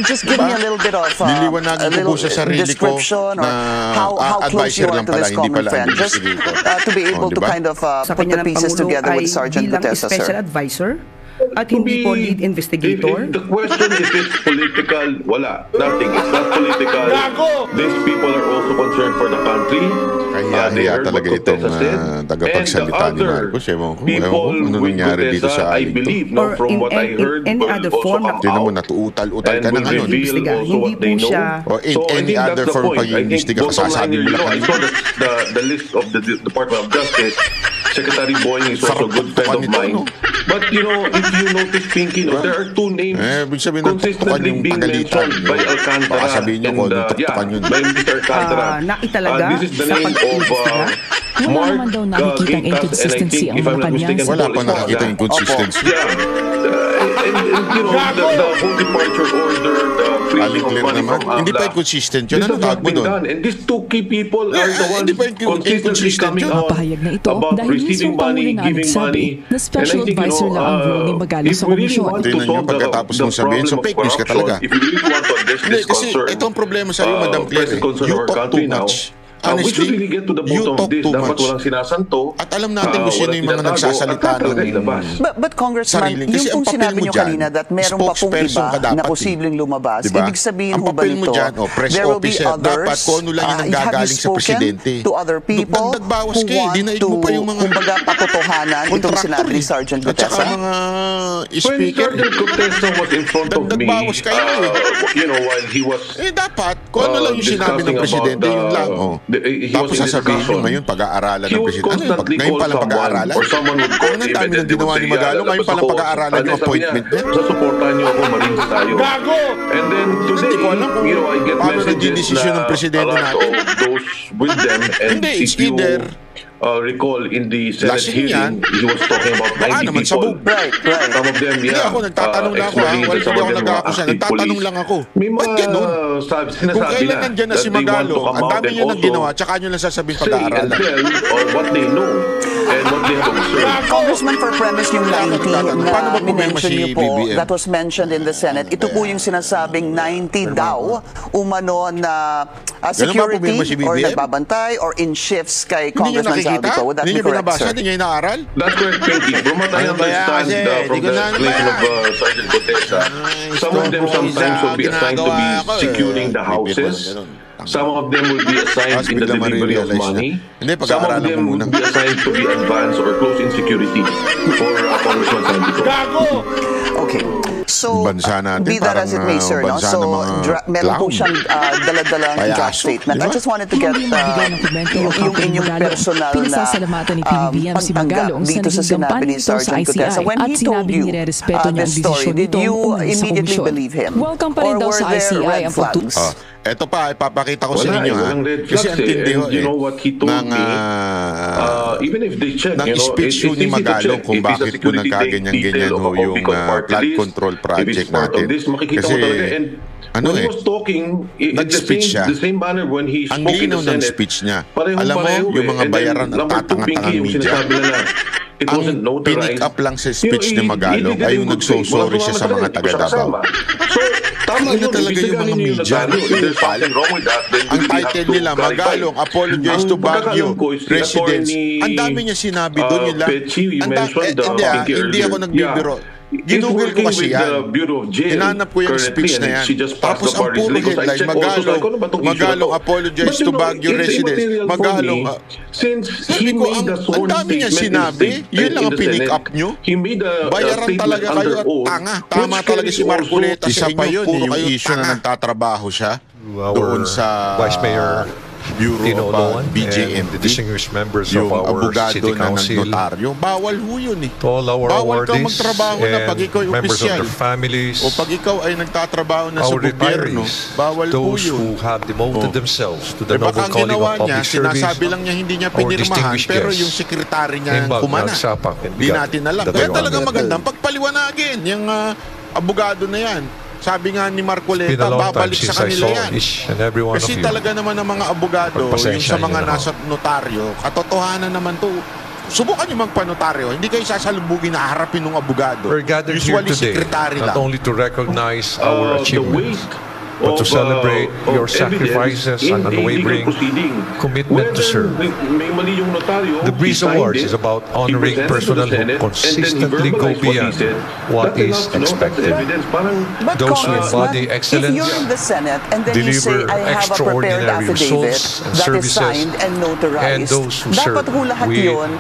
Just give me a little bit of Liliwanagin ko po sa sarili ko description or na how close advisor you are lang to pala, this hindi common pala friend. Just investigator. to be able Oh, to diba? kind of Sa put the kanya ng pieces Pangulo together ay with Sergeant bilang Gutesa, special sir. advisor at hindi po lead investigator. If the question is it's political, wala. Nothing. It's not political. These people are also concerned for the country. They Kaya heard talaga what itong Gutesa said. tagapagsalita And ni the Marcos. Ewan ko people ano with nangyari dito Gutesa, sa I aling to. believe, Or from in what I heard, any will other also form come Tinan mo, out natuutal-utal and ka na will ngayon. reveal Imbestiga. also Hindi what po they know. siya O in So I any think that's other the form point. I think pag-iimbestiga, bottom line kasasabi here, mo lang I kanina. saw the list of the Department of Justice. Secretary Boying is also a good friend of mine. But if you notice, Pinky, there are two names ibig sabihin, consistently yung being pagalitan. mentioned by Alcantara Baka sabihin niyo kung anong tuktukan yun. by Mr. Alcantara. Naitalaga This is the sa name of pag-iimbestiga. Wala Mark naman daw nakikitang Gaytas, and I inconsistency think, ang if I'm not Malacanang mistaken, sa Wala Paul pa is nakakita Paul. inconsistency. Yeah. And the whole departure order, the freezing Aling of clear money naman. from Hindi pa AMLA. inconsistent yun. This Ano has tawag not mo been doon? done. And these two key people are the ones Hindi pa consistently inconsistent coming yun. out Pahayag na ito about dahil receiving mismong Pangulo money, na giving money. nagsabi na special And I think, advisor lang ang role ni Magalong if sa we really komisyon. want to Tingnan nyo solve pagkatapos the mong sabihin, so problem of fake news ka corruption, talaga. if we really want to address Hindi, this kasi concern, ito ang problema sa'yo, Madam Claire. present concern You of our talk country too now. much. We should Honestly, really get to the you bottom of talk this. too Dapat much. walang sinasanto. At alam natin kung sino yung mga nagsasalita ng But Congressman, sarili. Kasi yung ang pong papel sinabi mo nyo dyan, kanina that meron pa pong spokesperson iba ka dapat na posibleng lumabas, Diba? ibig sabihin ang ho ba papel mo nito, dyan, press there will be officer, others, dapat kung ano lang yung have you nanggagaling sa spoken presidente. to other people Dagdag-bawas who ka eh. want Dinaig to, mo pa yung mga kumbaga, patotohanan itong contractor sinabi ni eh. Sergeant At saka Gutesa? mga When speaker. Sergeant Gutesa was in front of me, Dagdag-bawas kayo while he was dapat, kung ano lang yung sinabi ng presidente, yun lang. Tapos sasabihin nyo ngayon, pag-aaralan ng presidente. Ngayon palang pag-aaralan? or someone would call Ano him dami and then ng they would ginawa say, ni Magalong? Ngayon palang labas ako. pag-aaralan yung Sabi niya, appointment niya? Sasuportahan niyo ako, Marines tayo. And then today, Hindi ko alam kung I get paano messages nagdidesisyon ng na presidente a lot natin. of those with them. And Hindi, it's if you either recall in the Senate lasing yan, hearing, he was talking about 90 baka naman people. sabog. Right. Some of them, Hindi ako, nagtatanong lang ako. Hindi ako nag-aakusa. Nagtatanong lang ako. May Ba't mga ganun? sinasabi Kung kailan nandyan na si Magalong, ang dami nyo nang ginawa, tsaka nyo lang sasabihin say and pag-aaralan. tell or what they know and what they have observed. Congressman, for premise yung 90 Paano ba na problema minention si niyo po, BBM? that was mentioned in the Senate, ito po yung sinasabing 90 daw umano na security problema si or BBM? nagbabantay or in shifts kay Hindi nyo Congressman nakikita? Saldico. Would that Hindi be nyo correct, binabasa? sir? Hindi nyo inaaral? That's correct, Pinky. From what I Ano ba yan? understand Kasi, from di ko the na explanation of Sergeant Gutesa, some of them sometimes will be assigned to be securing the houses. Some of them will be assigned in the delivery of money. Some of them will be assigned to be advanced or close in security for Congressman Saldico. Okay. So, Bansa natin, be that as it may, sir, no? bansa So, ng mga meron po clown. siyang dala-dalang Payaso, draft statement. di ba? I just wanted to get Hindi magbigay ng komento ang yung Kapatid inyong Magalong. personal na Pinasasalamatan ni PBBM si Magalong sa dito sa naging sinabi kampanya ni nito sa Sergeant ICI Gutesa. When at he told sinabing you nirerespeto niya ang this story, desisyon did nito you umalis sa immediately komisyon. believe him? Welcome pa rin Or daw were sa there ICI red ang flags? pagtutunan. Eto pa, ipapakita ko sa Wala inyo. walang red Kasi flags ang tindi ho and you know what he told ng, me, even if they check, ng it's speech easy ni to Magalong check. kung If it's a bakit po security nagkaganyan-ganyan detail ho of a yung Bicol party flood list, control if project it's part natin. of this, makikita Kasi mo talaga. And ano when he was talking, nag-speech siya. the same manner when he Ang spoke in linaw the ng Senate, speech niya. parehong Alam mo, pareho yung mga And then, bayaran at number two, tatangat-tangang Pinky, yung media. sinasabi nila, pinick up lang sa speech ni Magalong ay yung nagsosorry siya sa mga taga-Davao. Tama na talaga yung mga media. Ang title nila, Magalong apologize to Baguio residents. Ang dami niya sinabi doon. Hindi ako nagbibiro. Ginugol ko kasi yan. Hinanap ko yung speech na yan. Tapos ang puro headline, Magalong apologize to Baguio residents. Magalong, sabi ko, ang dami niya sinabi. Yun lang ang pinick up nyo. Bayaran talaga kayo at tanga. Tama talaga si Marcoleta sa inyo. Puro kayo tanga. Nagtatrabaho siya doon sa Vice Mayor Bureau of BJMP, distinguished members of yung our abogado city na council, notaryo. Bawal ho yun eh. To all our bawal ka awardees magtrabaho na pag ikaw ay members opisyal. of their families, o pag ikaw ay nagtatrabaho na sa gobyerno, bawal ho those yun. who have devoted themselves to the noble baka ang calling ginawa of niya, public service, sinasabi lang niya hindi niya pinirmahan, pero yung sekretary niya kumana. Hindi natin alam. Kaya talagang magandang pagpaliwanagin yung abogado na yan. Sabi nga ni Marcoleta, babalik sa kanila yan. Kasi talaga naman ang mga abogado, yung sa mga nasa notaryo, katotohanan naman to. Subukan nyo magpanotaryo. Hindi kayo sasalubugin na harapin ng abogado. We're gathered here today not only to recognize our achievements, but to celebrate your sacrifices and unwavering commitment to serve. The Breeze Awards is about honoring personnel who consistently go beyond what is expected. Those who embody excellence, if you're in the Senate and then you say, deliver I have a prepared extraordinary affidavit results and that is services, signed and notarized, and those who serve dapat ho lahat with yun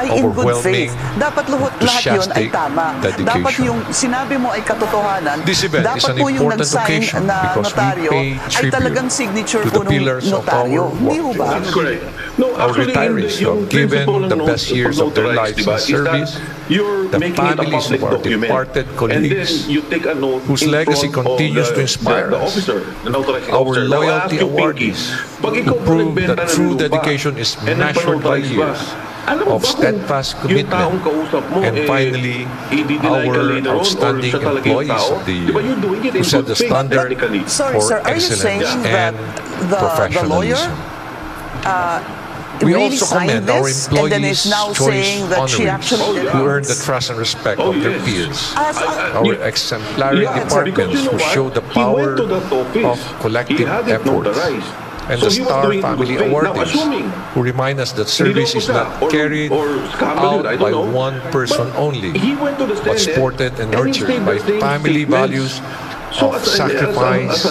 ay in good faith. Dapat lahat yun ay tama. Dapat yung sinabi mo ay katotohanan. Dapat po yung nag-sign na notaryo ay talagang signature po ng notaryo. Hindi ho ba? That's correct. Our retirees who have given the best years of their lives in service, the families of our departed colleagues whose legacy continues to inspire us, our loyalty awardees who prove that true dedication is measured by years of steadfast commitment, and finally, our outstanding employees of the year who set the standard for excellence and professionalism. We also commend our employees' choice honorees who earn the trust and respect of their peers. Our exemplary departments who show the power of collective efforts. And the Star Family Awardees who remind us that service is not carried out by one person only, but supported and nurtured by family values of sacrifice,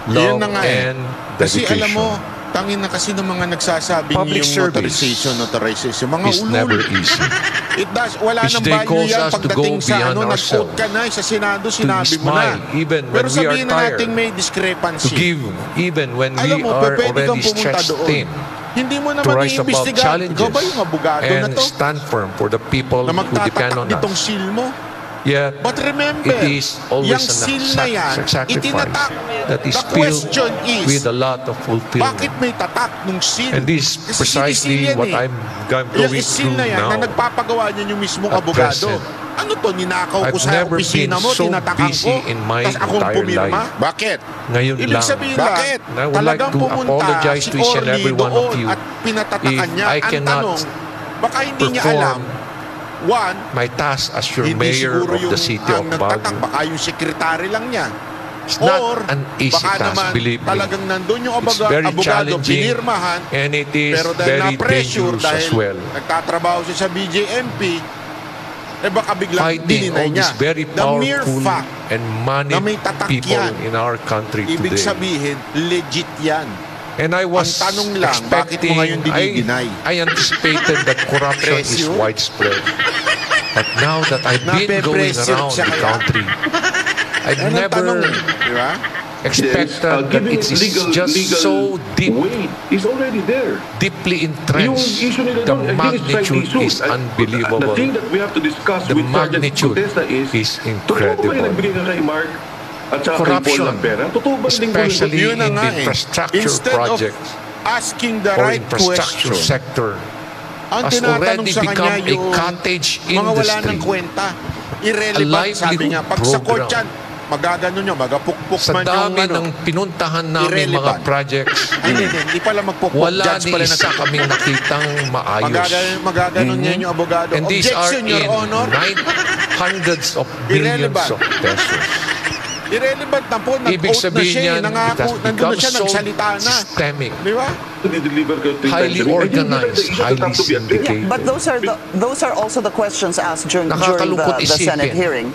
love, and dedication. Tangin na kasi ng mga nagsasabing Public yung notarization, mga is never easy. Wala Each nang day value calls yan us to go pagdating sa beyond nag-quote ourselves, ka na sa Senado, sinabi mo na. even Pero when we are sabihin na tired, natin may discrepancy. to give even when Alam we mo, are pwede kang already pumunta stretched doon. thin, Hindi mo to naman rise above iimbestigahan. challenges Ikaw ba yung abogado na and to? stand firm for the people Na who depend magtatatak on nitong us. seal mo? Yet, But remember, it is always yung a seal na yan, sacrifice itinatak. that is The filled question is, with a lot of fulfillment. bakit may tatak nung seal? And this is Kasi precisely sinisil yan what eh. I'm Yung going seal through na yan, now. na nagpapagawa niyan yung mismong At abogado. present, Ano to, ninakaw ko I've sa never opisina been mo, so tinatakan busy ko, in my tas akong entire pumirma? life. Bakit? Ngayon Ibig lang. sabihin Bakit? lang, I would like talagang to pumunta apologize si to each and Orly every one of doon you at pinatatakan if niya. I Ang cannot tanong, baka hindi niya alam. One, my task as your hindi mayor siguro of yung the city of nagtatak, Baguio. baka yung sekretary lang niya. It's not Or, an easy baka task, naman believe me. talagang nandun yung It's very abogado, challenging pinirmahan, and it is pero dahil very na-pressure, dangerous as dahil well. nagtatrabaho siya sa BJMP, eh baka biglang Fighting dininay all niya. these very The mere powerful fact and moneyed na may tatak people yan, in our country ibig today. sabihin, legit yan. And I was Ang tanong lang, bakit expecting, mo ngayon dinideny? I anticipated that corruption is Presyo? widespread. But now that I've been going Nape-pressure around siya the kaya? country, I've Yan ang never tanong, di ba? expected that it is just so deep, deeply entrenched. The magnitude is unbelievable. The magnitude is incredible. Corruption, especially in the infrastructure projects asking the or right infrastructure question, sector, ang has tinatanong already sa become kanya a yung cottage mga wala industry. ng kwenta. A Irrelevant, sabi livelihood niya. Pag sa program. court yan, magagano nyo, magapukpok sa man yung dami ng pinuntahan namin mga projects, hindi pala magpukpok. wala ni isa kaming nakitang maayos. Magaganon niya yung abogado. And these are Objection, Your in Honor. hundreds of billions of pesos. Irrelevant na po, Ibig nag-oath na sabihin siya, yan, nangako, it has nandun na become siya, so nagsalita na. systemic, Di ba? highly organized, highly syndicated. But those are also the questions asked during the Senate hearing.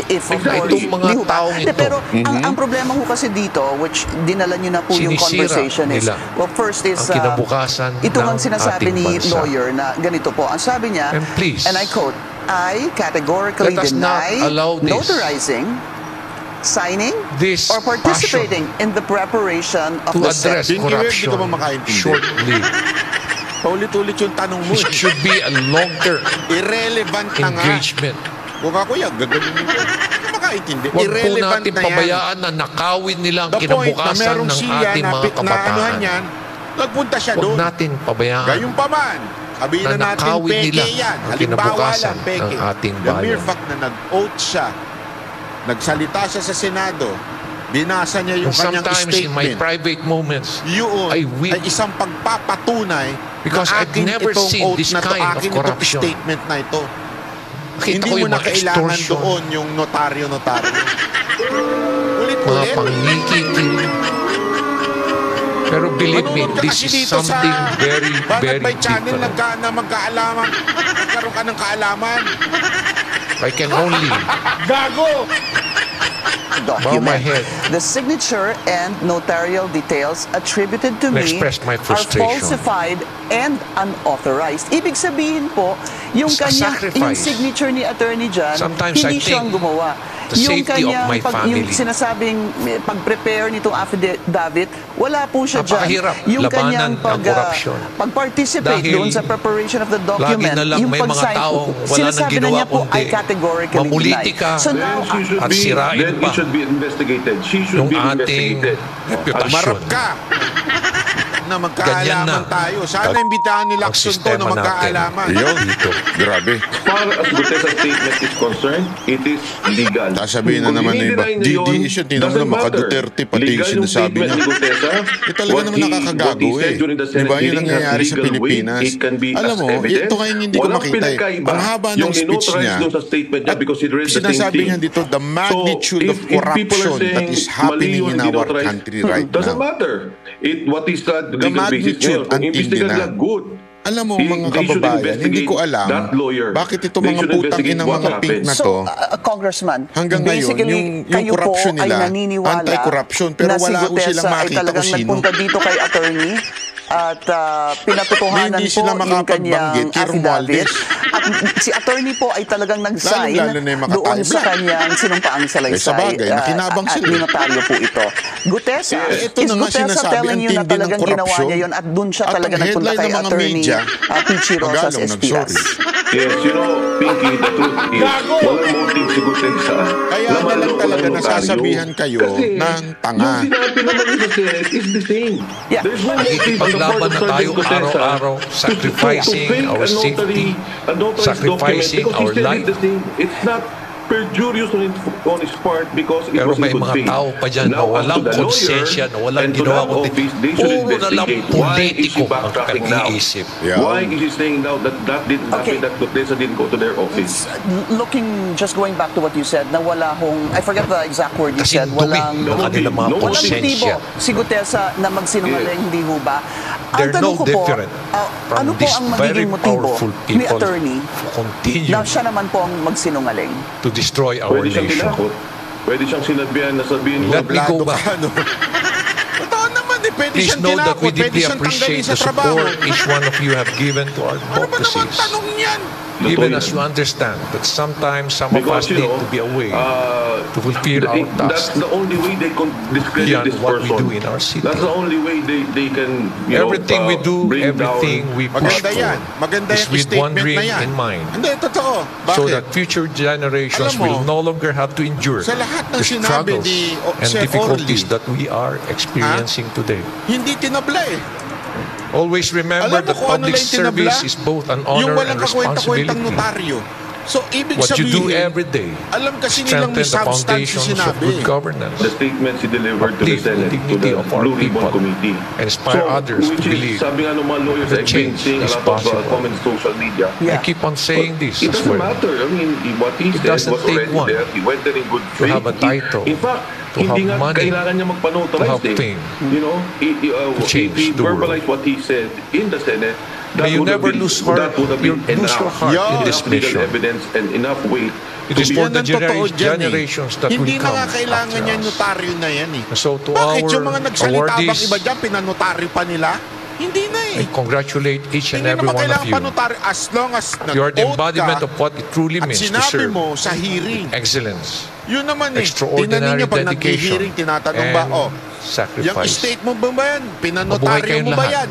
If of course, itong mga taong ito. Pero ang problema ko kasi dito, which dinala nyo na po yung conversation is, well, first is, ito ang sinasabi ni lawyer na ganito po. Ang sabi niya, and I quote, I categorically deny notarizing, signing, or participating in the preparation of the address corruption shortly. Paulit-ulit yung tanong mo. It should be a long-term irrelevant engagement. Kung ako yan, gagawin mo. Makaintindi. Huwag po natin pabayaan na nakawin nila ang kinabukasan ng ating mga kabataan. Nagpunta siya doon. Huwag natin pabayaan. Gayong paman. Sabihin na natin peke yan. Halimbawa lang, peke. The mere fact na nag-oath siya, nagsalita siya sa Senado, binasa niya yung kanyang statement. Sometimes in my private moments, I weep. Ay isang pagpapatunaay because na I've never seen this kind of corruption. Statement na ito. Hindi mo na kailangan doon yung notaryo. Ulit-ulit. Mga pangikikil. Pero believe me, this is something very, very different. Magkaalaman. Magkaroon ka ng kaalaman. I can only bow my head. The signature and notarial details attributed to me are falsified and unauthorized. Ibig sabihin po, yung signature ni attorney dyan, hindi siyang gumawa. Yung kanyang yung sinasabing pag-prepare nitong affidavit, wala po siya dyan. Yung kanyang pag-participate doon sa preparation of the document, yung pag-sign, sinasabi na niya po, I categorically deny. So now, at sirain pa yung ating reputasyon. Marap ka na magkaalaman tayo. Sana imbitahan ni Lacson to na magkaalaman. Dito. Grabe. Far as Gutierrez's statement is concerned, it is legal. Sasabihin na naman na iba, di issue, di naman maka-Duterte, pati yung sinasabi niya. Talaga naman nakakagago eh. Di ba yun nangyayari sa Pilipinas? Alam mo, ito ngayon hindi ko makita eh. Ang haba ng speech niya, at sinasabi niya dito, the magnitude of corruption that is happening in our country right now. Doesn't matter. What is the magnitude, ang tindi na. Alam mo mga kababayan, hindi ko alam bakit ito mga putang inang mga pink na to. Congressman, hanggang ngayon, yung corruption nila, anti-corruption, pero wala ko silang makita kung sino. Nagpunta dito kay attorney at pinatutuhanan po yung kanyang affidavit. At si attorney po ay talagang nag-sign doon sa kanyang sinumpaang salaysay. Nakinabang sila. At minotaryo po ito. Gutesa, is Gutesa telling you na talagang ginawa niya yun at doon siya talaga nagpunta kay attorney Pichi Rosas Espiras? Yes, you know, Pinky, the truth is, walang motive si Gutesa. Kaya na lang talaga nasasabihan kayo ng tanga. Yung sinabi naman sa Senate is the same. There's no motive on the part of Sergeant Gutesa sacrificing our safety, sacrificing our life. It's not perjurious on his part because it was a good thing. Pero may mga tao pa dyan na walang konsensya, na walang ginawa kundi puro na lang politiko ang pag-iisip. Why is he saying now that didn't happen, that Gutesa didn't go to their office? Just going back to what you said, na wala hong, I forget the exact word you said, walang motibo si Gutesa na magsinungaling, hindi ho ba? They're no different ano po ang magiging motibo ni attorney na siya naman po ang magsinungaling? To destroy our nation. Pwede siyang sinabihan na sabihin mo. Let me go back. Totoo naman eh. Pwede Please siyang know that we tinakot. Pwede deeply siyang tanggalin appreciate sa the trabaho. support each one of you have given to our advocacies. Ano ba naman tanong yan? Even as you understand that sometimes some of us need to be away to fulfill our tasks. That's the only way they can discredit this what person. we do in our city. That's the only way they can, everything we do, everything we push for is with one dream in mind. Hindi, totoo. Bakit? So that future generations will no longer have to endure the struggles and difficulties that we are experiencing today. Hindi tinabla eh. Always remember that public service is both an honor and responsibility. Notaryo. So, ibig what sabihin, you do every day, alam kasi nilang may strengthen the substance foundations of sinabi. good governance, The statements he delivered to the uplift the Senate, to dignity the of our Blue Ribbon people, Committee. and inspire others to which is, believe sabi nga ng mga lawyers, that I've been change seeing a is lot of possible. comments on social media. I keep on saying this It as doesn't well. matter. I mean, what he said doesn't was take already one there. He went there in good to faith. have a title, In fact, to hindi have nga money, kailangan niya to magpanotarize have fame, You know, to change he the world. verbalized what he said in the Senate. May you never lose heart, you lose your heart in this mission. Evidence and enough weight. It is for the generations that will Hindi come na nga kailangan after niya us. notaryo na yan eh. So to Bakit our yung mga nagsalita bang awardees, iba dyan, pinanotaryo pa nila? Hindi na I eh. congratulate each and Hindi every naman one of kailangan you. panotaryo as long as You are the nag-oath embodiment ka of what it truly at means to sinabi serve mo sa hearing. excellence, Yun naman eh. extraordinary Tinanin niyo pag dedication, nag-hearing, tinatanong ba, yung sacrifice. statement mo ba yan? Mabuhay Pinanotaryo kayong mo ba lahat. yan?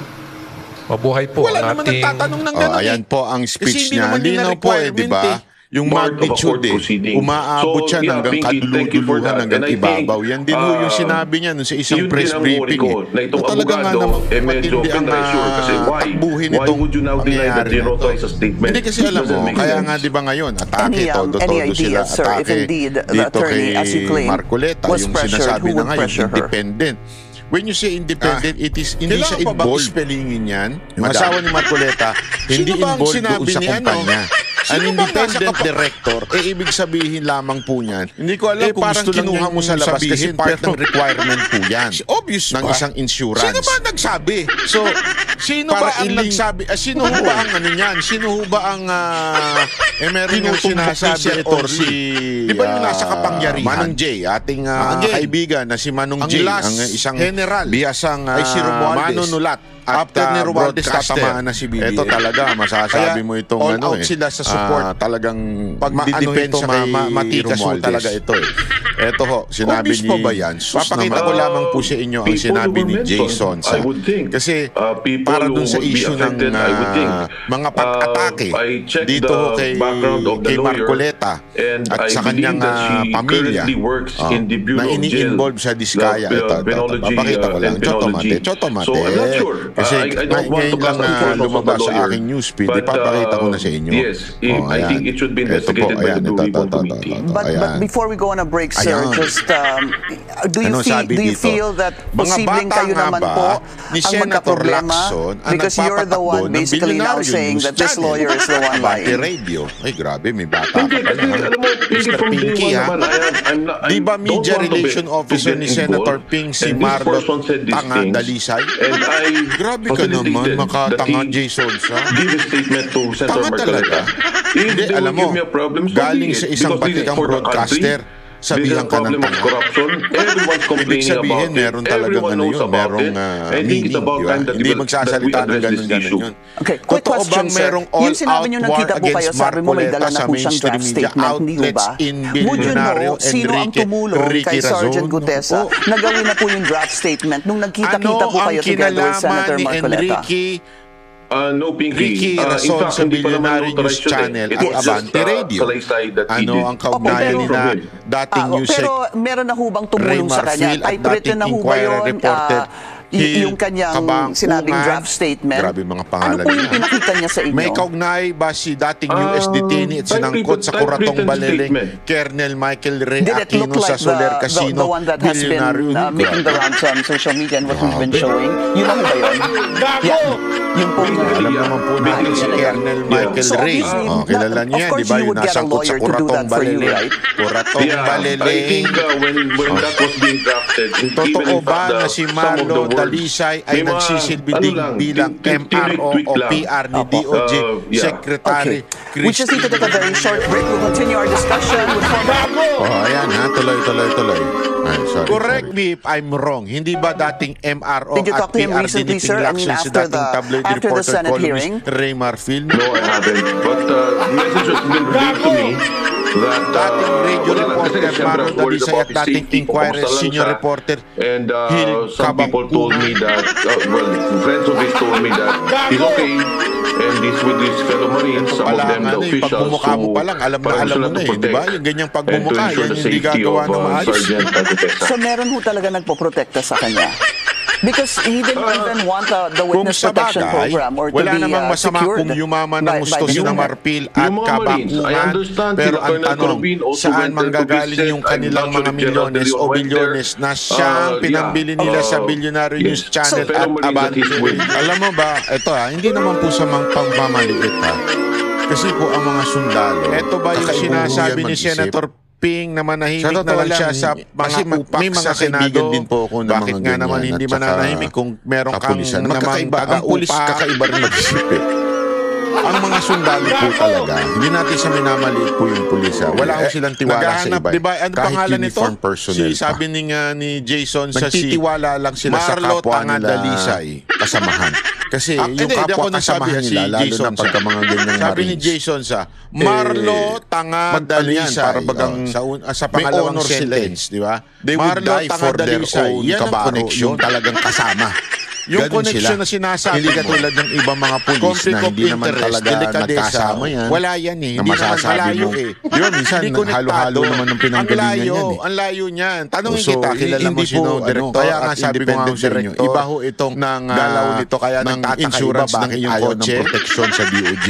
Mabuhay po Wala ang naman ating nagtatanong ng gano'n ayan eh. po ang Kasi speech hindi niya. naman yun Linaw na po requirement di ba? Yung Part of a court magnitude proceeding. umaabot siya So, yeah, hanggang Pinky, thank you for kadululuhan, that. hanggang And I ibabaw. think, Yan din ho yung sinabi niya nun sa isang yun press din ang worry briefing ko, eh. na itong talaga nga abogado, naman medyo matindi ang pinressure kasi takbuhin why itong would you now deny that pangyayari they na ito. notarized a statement? Hindi kasi It alam doesn't mo, make kaya sense. nga di ba ngayon, atake, Any todo-todo sila, ideas, sir, if atake indeed the dito attorney, kay as you claim, Marcoleta, was yung pressured, sinasabi who na would nga, yung pressure her? independent. When you say independent, it is hindi siya Kailangan pa bang involved. Spellingin yan. Yung asawa ni Marcoleta, hindi Sino ba ang involved doon sinabi sa ni kumpanya. An Sino ba ang nasa independent director, ibig sabihin lamang po niyan. Hindi ko alam kung parang gusto lang kinuha niyang mo sa labas kasi sabihin, part pero- ng requirement po yan. Obvious ng ba? isang insurance. Sino ba nagsabi? So, Sino ba ang nagsabi? Sino ho ba ang ano niyan? Sino ho ba ang meron yung sinasabi ito si di ba yung nasa kapangyarihan? Manong J, ating kaibigan na si Manong Ang J, last ang isang general biyasang ay si Romualdez. manunulat. At After ni Romualdez broadcaster, tatamaan na si BBM. Ito talaga, masasabi Kaya mo itong all out sila sa support. talagang Pagdidepensa kay matikas mo Romualdez. talaga ito eh. Ito ho, sinabi Obvious ni pa ba yan? Sus papakita naman. ko lamang po sa inyo ang People sinabi who ni were Jason mentioned, I would think. kasi People para who dun sa would be issue ng affected, I would think. mga pag-atake I checked dito ho the kay background of the kay lawyer, Marcoleta and at I sa believe kanyang that she pamilya currently works in the na Bureau of Jail, ini-involve sa Diskaya. the Ito, penology, papakita ko lang. and penology. Chotomate. So, I'm not sure. Kasi I don't want to ngayon lang cast aspersions on lumabas the sa lawyer, aking newsfeed. but, Ipapakita ko na sa inyo. Yes, I think it should be investigated by the Blue Ribbon Committee. But before we go on a break, sir, Ayan. just do you Ano sabi do you dito? feel that Mga posibleng bata kayo nga naman ba po ni ang Senator magkaproblema Lacson ang because you're the nagpapatakbo one ng basically now Bilyonaryo saying News that this Channel? lawyer is the one Abante lying? Radio. Ay, grabe, may bata Hindi, ka kasi pala. alam mo, Mr. from day Pinky, one ha? naman, I Di ba don't media want to relation be- officer to ni get Senator involved. Ping si And this Marlon person said these Tanga things, Dalisay? and I Grabe ka facilitated naman, that makatanga he Jason sa. give a statement to Senator Tanga talaga. Marcoleta. If Hindi, they alam will mo, give me a problem, so galing be it. sa isang Because this is batikang for the broadcaster, country. sabihan ka ng problem of tanga. corruption. Everyone's complaining Ibig sabihin, about it. meron talagang Everyone ano knows yun, about merong it. I think it's meaning, about di ba? time that Hindi we magsasalita ng address this ganun issue. yun. Okay, quick Totoo question, bang sir. merong Yung sinabi nyo all-out nagkita war po kayo, against sabi mo may dala Marcoleta na sa po siyang mainstream draft media statement, hindi ho outlets ba? in Would you Bilyonaryo know sino ang Enrique tumulong Ricky kay Sergeant Razon? Gutesa na gawin na po yung draft statement nung nagkita-kita po kayo together with Senator ni Marcoleta? Enrique No, Pinky. Ricky Razon In fact, sa hindi pa naman Bilyonaryo News authorized yun Channel It at was just, Abante Radio? salaysay that he Ano did. ang kaugnayan Opo, nila dating news pero meron na ho bang tumulong sa kanya? Raymar Phil at Typewritten na ho ba Inquirer yun? reporter Hill Yung kanyang Kabangungan. sinabing draft statement? Grabe mga Ano pangalan po yung niya. pinakita niya sa inyo? May kaugnay ba si dating US detainee at sinangkot sa Kuratong Baleleng Colonel Michael Ray Did it look Aquino sa like Soler the Casino? one that has been making the rounds on social media and what we've been showing? Yun ang ba yun? Yung po Alam naman po natin si Colonel Michael So Ray. obviously, Kilala niya, of di course ba? you Yung would get a nasangkot sa lawyer to do Kuratong that for you, Baleleng. right? Kuratong I Baleleng. think when that was being drafted, even Totoo in fact, ba na si some of the Marlo words, Dalisay ay may mga, nagsisilbi ano din lang, bilang MRO tweak o lang. PR ni DOJ Secretary We just need to take a very short break. We'll continue our discussion with Oh, ayan ha, tuloy. Ay, sorry. Correct sorry. me if I'm wrong. Hindi ba dating MRO Did you at talk to him PR recently, Diniting sir? I mean, Lacson sa after dating the- tabloid after the reporter Senate columnist hearing? Raymar Phil? No, I haven't. But message has been relayed to me that dating radio wala lang, kasi reporter siyempre Marlo I'm worried Dalisay about at his dating safety. Inquirer Kumusta lang senior siya? reporter And Hill some people told me that, friends of his told me that he's okay and he's with his fellow Marines, some of them the officials. Pagmumukha mo pa lang, alam na mo na di ba? Yung ganyang pagmumukha, yan yung hindi gagawa na maayos. So meron ho talaga nagpoprotekta sa kanya? Because he didn't even want the witness protection program or to wala be namang masama secured kung yumaman ng gusto si Marpil at yung mga Marines, I kabakuhan. understand Pero sila, ang Colonel tanong, Corbin also saan went there to manggagaling visit. yung kanilang I'm mga not sure if milyones General o went bilyones na siyang pinambili nila sa Billionaire News Channel fellow at Marines that Abante. he's with. Alam mo ba, ito hindi naman po sa pagmamaliit Kasi po ang mga sundalo, ito ba yung sinasabi ni Senator Ping na manahimik na lang siya sa mga upak may mga sa Senado din po ako ng bakit mga nga naman hindi mananahimik kung meron kang namang ang pulis kakaiba rin mag-isip ang mga sundalo po talaga hindi natin sa minamaliit po yung pulis wala akong silang tiwala sa iba diba? Ano pangalan nito? Sabi ni Jason sa nagtitiwala lang sila sa kapwa nila kasamahan kasi yung kapwa kasamahan nila lalo na pagka mga ganyang sabi ni Jason sa Marlo Tanga Dalisay para bagang sa pangalawang sentence di ba? Marlo Tanga Dalisay yan ang connection talagang kasama yung connection na sinasabi hindi katulad ng ibang mga pulis na hindi naman talaga nagkasama yan wala yan hindi naman malayo yun minsan halo-halo naman ng pinanggalingan yan ang layo niyan tanongin kita kilala mo sino direktor kaya nga sabi ko nga direktor iba ho itong galaw nito kaya nagtataka ng iyong kotse protection sa DOJ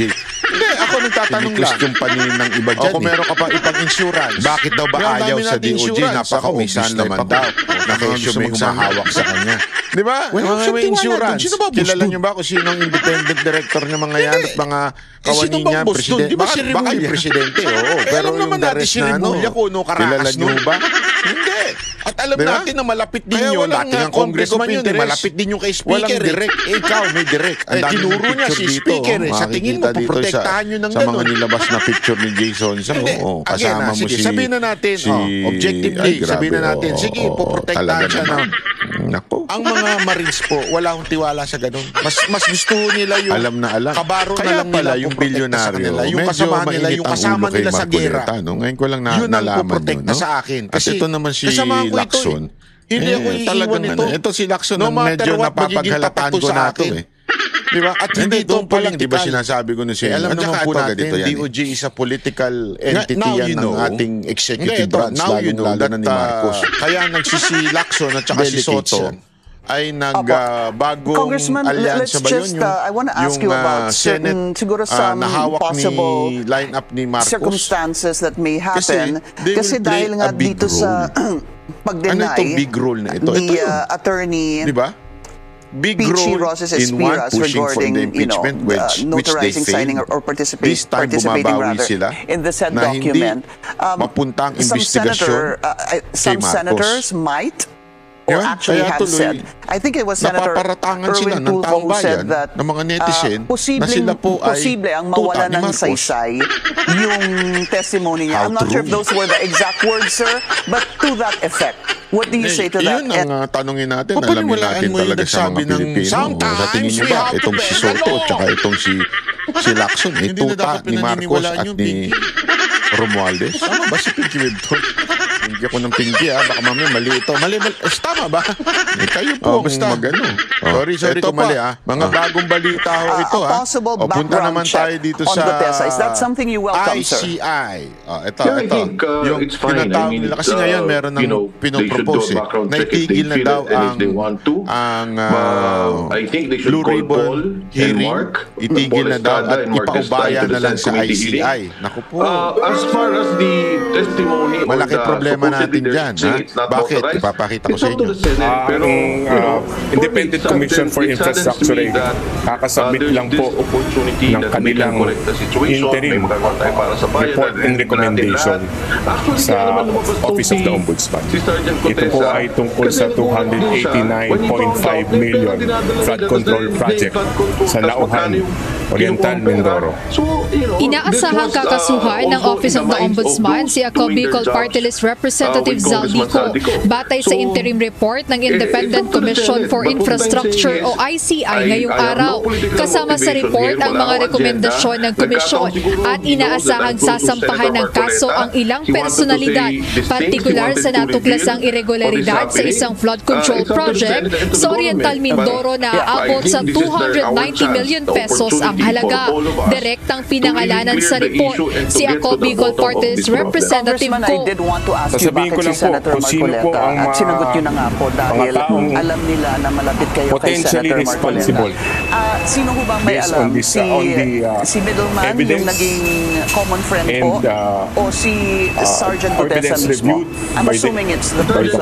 hindi ako nagtatanong lang yung panin ng iba dyan kung meron ka pa ipang insurance bakit daw ba ayaw sa DOJ napaka-obvious naman daw na kesyo may humahawak sa kanya di ba? May insurance. Kilala niyo ba kung sino ang independent director ng mga yan at mga kawani niya? Presidente. Baka yung presidente. Oo. Pero yung the rest na kilala niyo ba? Hindi. At alam natin na malapit din yun. Dating ang congressman yun. Malapit din yung kay speaker. Walang direct. Ikaw may direct. Tinuro niya si speaker. Sa tingin mo, puprotektahan nyo ng gano'n. Sa mga nilabas na picture ni Jason. Kasama mo si... Sabihin na natin. Objectively. Sabihin na natin. Sige, puprotektahan siya na. Ang mga Marines po, wala akong tiwala sa ganun. Mas gusto nila yung kabaro na lang nila yung bilyonaryo. Yung kasama nila, yung kasama nila sa gera. Ngayon ko lang yun ang nalaman puprotekta sa akin. At ito naman si Lacson. Hindi ako iiwan ito. Ito si Lacson ang medyo napapaghalatan ko na ito Diba? At hindi ito pa lang, di ba sinasabi ko na siya? Alam naman po natin, DOJ is a political entity yan ng ating executive branch, lalo na ni Marcos. Kaya nagsisi Lacson at saka si Soto ay nagbagong alyansa ba yun? I want to ask you about certain, siguro some possible circumstances that may happen. Kasi dahil nga dito sa pag-deny, ano itong big role na ito? The attorney, diba? Big P.G. role Rosas in one Espiras pushing for the impeachment, which they notarizing, signing, or this time participating bumabawi rather sila in the said na document. mapuntang investigasyon Some senators might or actually have said, I think it was Senator Erwin Tulfo who said that ng mga netizen na sila po ay posible ang mawala ng saysay yung testimony niya. I'm not sure if those were the exact words, sir, but to that effect. What do you say to that? Yun ang tanongin natin. Alamin natin talaga sa mga Pilipino. Sa tingin niyo ba, itong si Soto at saka itong si Lacson, tuta ni Marcos at ni Romualdez? Tama ba si Pinky Webton? Pinky ako ng Pinky baka mamaya mali ito. Mali. Tama ba? Kayo po basta magano. Sorry kung mali Mga bagong balita ho ito punta naman tayo dito sa Is that something you welcome, sir? ICI. Ito. Yung tinatawag nila. Kasi ngayon meron ng pinopropose na itigil na daw ang Blue Ribbon hearing. Itigil na daw at ipaubaya na lang sa ICI. Naku po. As far as the testimony, malaki problema natin dyan. Bakit? Ipapakita ko sa inyo. Independent Commission for Infrastructure kakasubmit lang po ng kanilang interim report and recommendation sa Office of the Ombudsman. Ito po ay tungkol sa 289.5 million flood control project sa Lauhan, Oriental, Mindoro. Inaasahang kakasuhan ng Office of the Ombudsman si Ako Bicol Party List Representative Zaldico batay sa interim report ng Independent Commission for Infrastructure o ICI ngayong araw. Kasama sa report ang mga rekomendasyon ng komisyon at inaasahang sasampahan ng kaso ang ilang personalidad, partikular sa natuklasang irregularidad sa isang flood control project sa Oriental Mindoro na aabot sa 290 million pesos ang halaga. Direktang pinangalanan sa report si Ako Bicol Party List Representative Ko. bakit si Senator Marcoleta at sinagot nyo na nga po dahil alam nila na malapit kayo kay Senator Marcoleta. Sino ho bang may alam? Si Middleman, yung naging common friend po, o si Sergeant Gutesa mismo? I'm assuming it's the person.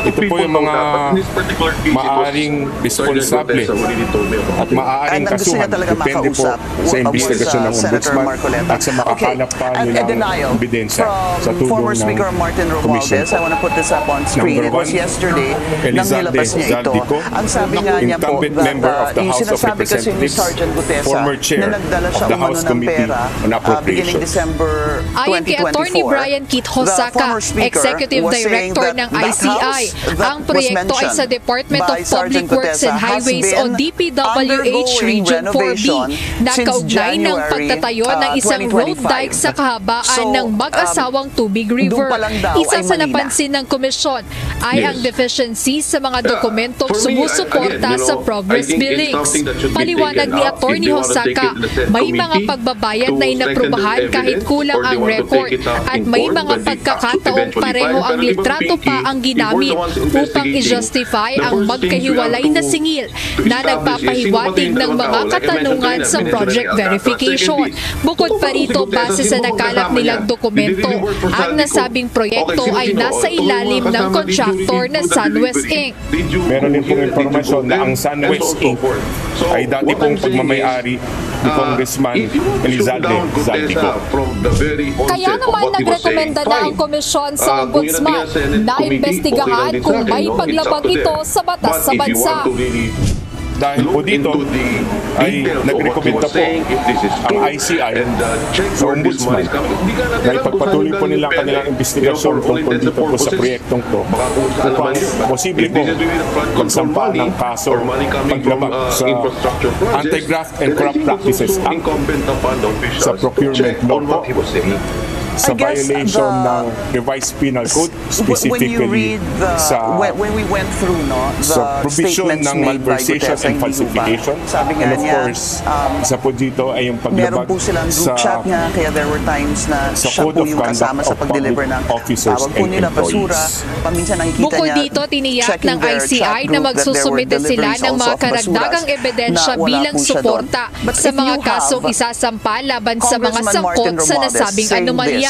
Ito po yung mga maaring responsable at maaaring kasuhan. Depende po sa investigasyon ng Ombudsman at sa makakalap pa nilang ebidensya sa tulong ng Commission. I want to put this up on screen. It was yesterday nang nilabas niya ito. Ang sabi nga niya po, yung sinasabi kasi ni Sergeant Gutesa na nagdala siya umano ng pera beginning December 2024. Ayon kay Attorney Brian Keith Hosaka, Executive Director ng ICI, ang proyekto ay sa Department of Public Works and Highways o DPWH Region 4B na kaugnay ng pagtatayo ng isang road dike sa kahabaan ng mag-asawang Tubig River. Isa sa napansin ng komisyon ay ang deficiency sa mga dokumentong sumusuporta sa progress billings. Paliwanag ni Attorney Hosaka, may mga pagbabayad na inaprubahan kahit kulang ang record at may mga pagkakataong pareho ang litrato pa ang ginamit upang i-justify ang magkahiwalay na singil na nagpapahiwatig ng mga katanungan sa project verification. Bukod pa rito, base sa nakalat nilang dokumento, ang nasabing proyekto ay nasa ilalim ng contractor na Sunwest Inc. Meron din pong informasyon na ang Sunwest Inc. ay dati pong pagmamayari ni Congressman Elizalde Zaldico. Kaya naman nagrekomenda na ang komisyon sa Ombudsman na imbestigahan kung may paglabag ito sa batas sa bansa. Dahil po dito ay nagrekomenda po ang ICI sa Ombudsman na ipagpatuloy po nila kanilang investigasyon tungkol dito po sa proyektong to upang posible po magsampa ng kaso paglabag sa Anti-Graft and Corrupt Practices Act, sa procurement law po, sa violation ng revised penal code, specifically sa provision ng malversation and falsification, and of course sa po dito ay yung paglabag sa code of conduct of public officers and employees. Bukod dito, tiniyak ng ICI na magsusumite sila ng mga karagdagang ebidensya bilang suporta sa mga kasong isasampa laban sa mga sangkot sa nasabing anomalya.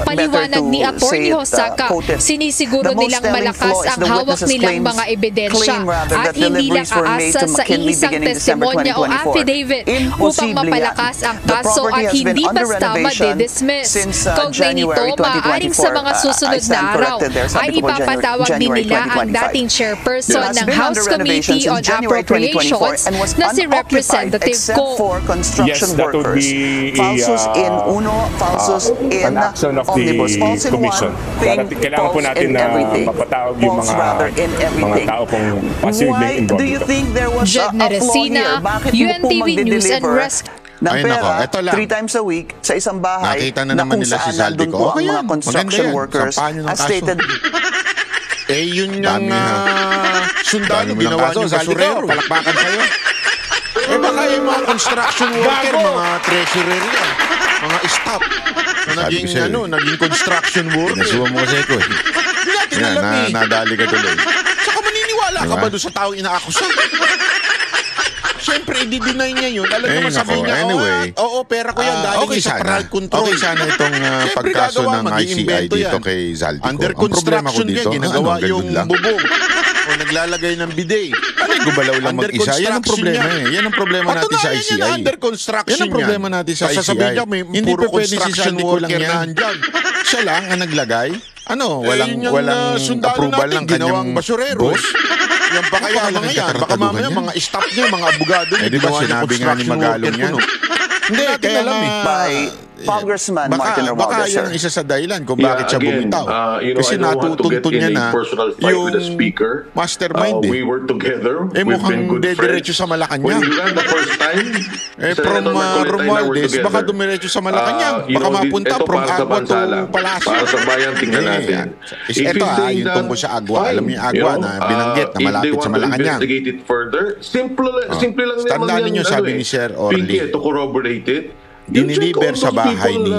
Paliwanag ni Attorney Hosaka, sinisiguro nilang malakas ang hawak nilang mga ebidensya at hindi lang aasa sa iisang testimonya o affidavit upang mapalakas ang kaso at hindi basta ma-dismiss. Kaugnay nito, maaaring sa mga susunod na araw ay ipapatawag din nila ang dating chairperson ng House Committee on Appropriations na si Representative Ko. Yes, that would be an action of the Commission. Kailangan po natin na mapatawag yung mga tao pong posibleng involved dito. Jed Neresina, UNTV News and Rescue. Ng pera, 3 times a week sa isang bahay na kung saan nandun po ang mga construction workers as stated. Yun yung sundalo ginawa niyo basurero. Palakpakan kayo. Baka yung mga construction worker, mga treasurer yan, mga staff na naging construction worker. Nasuwa mo kasi ko eh. Hindi natin alam eh. Nadali ka tuloy. Saka maniniwala ka ba doon sa taong inaakusa? Siyempre, i-deny niya yun. Alam naman sabihin niya, oo, pera ko yan. Dahil sa parade control. Okay sana itong pagkaso ng ICI dito kay Zaldico. Under construction niya, ginagawa yung bubong. O naglalagay ng bidet. Ano yung gumalaw lang mag-isa? Yan ang problema eh. Yan ang problema natin sa ICI. Under construction yan ang problema natin sa ICI. Sasabihin niya, may puro construction worker na andyan. Siya lang ang naglagay. Walang approval ng kanyang boss. Yan pa kaya mga yan. Baka mamaya mga staff niya, mga abogado niya. Di ba sinabi nga ni Magalong yan? Hindi, kaya alam Congressman Martin Romualdez, baka yan isa sa dahilan kung bakit siya bumitaw. Kasi natutuntun niya na yung mastermind mukhang dediretso sa Malacanang. From Romualdez, baka dumiretso sa Malacanang. Baka mapunta from Agua to Palacio. Para sa bayan, tingnan natin. Ito yung tungkol sa Agua. Alam niyo yung Agua na binanggit na malapit sa Malacanang. Simple lang naman yan. Tandaan ninyo, sabi ni Sir Orly. To corroborate it. diniliber sa bahay ni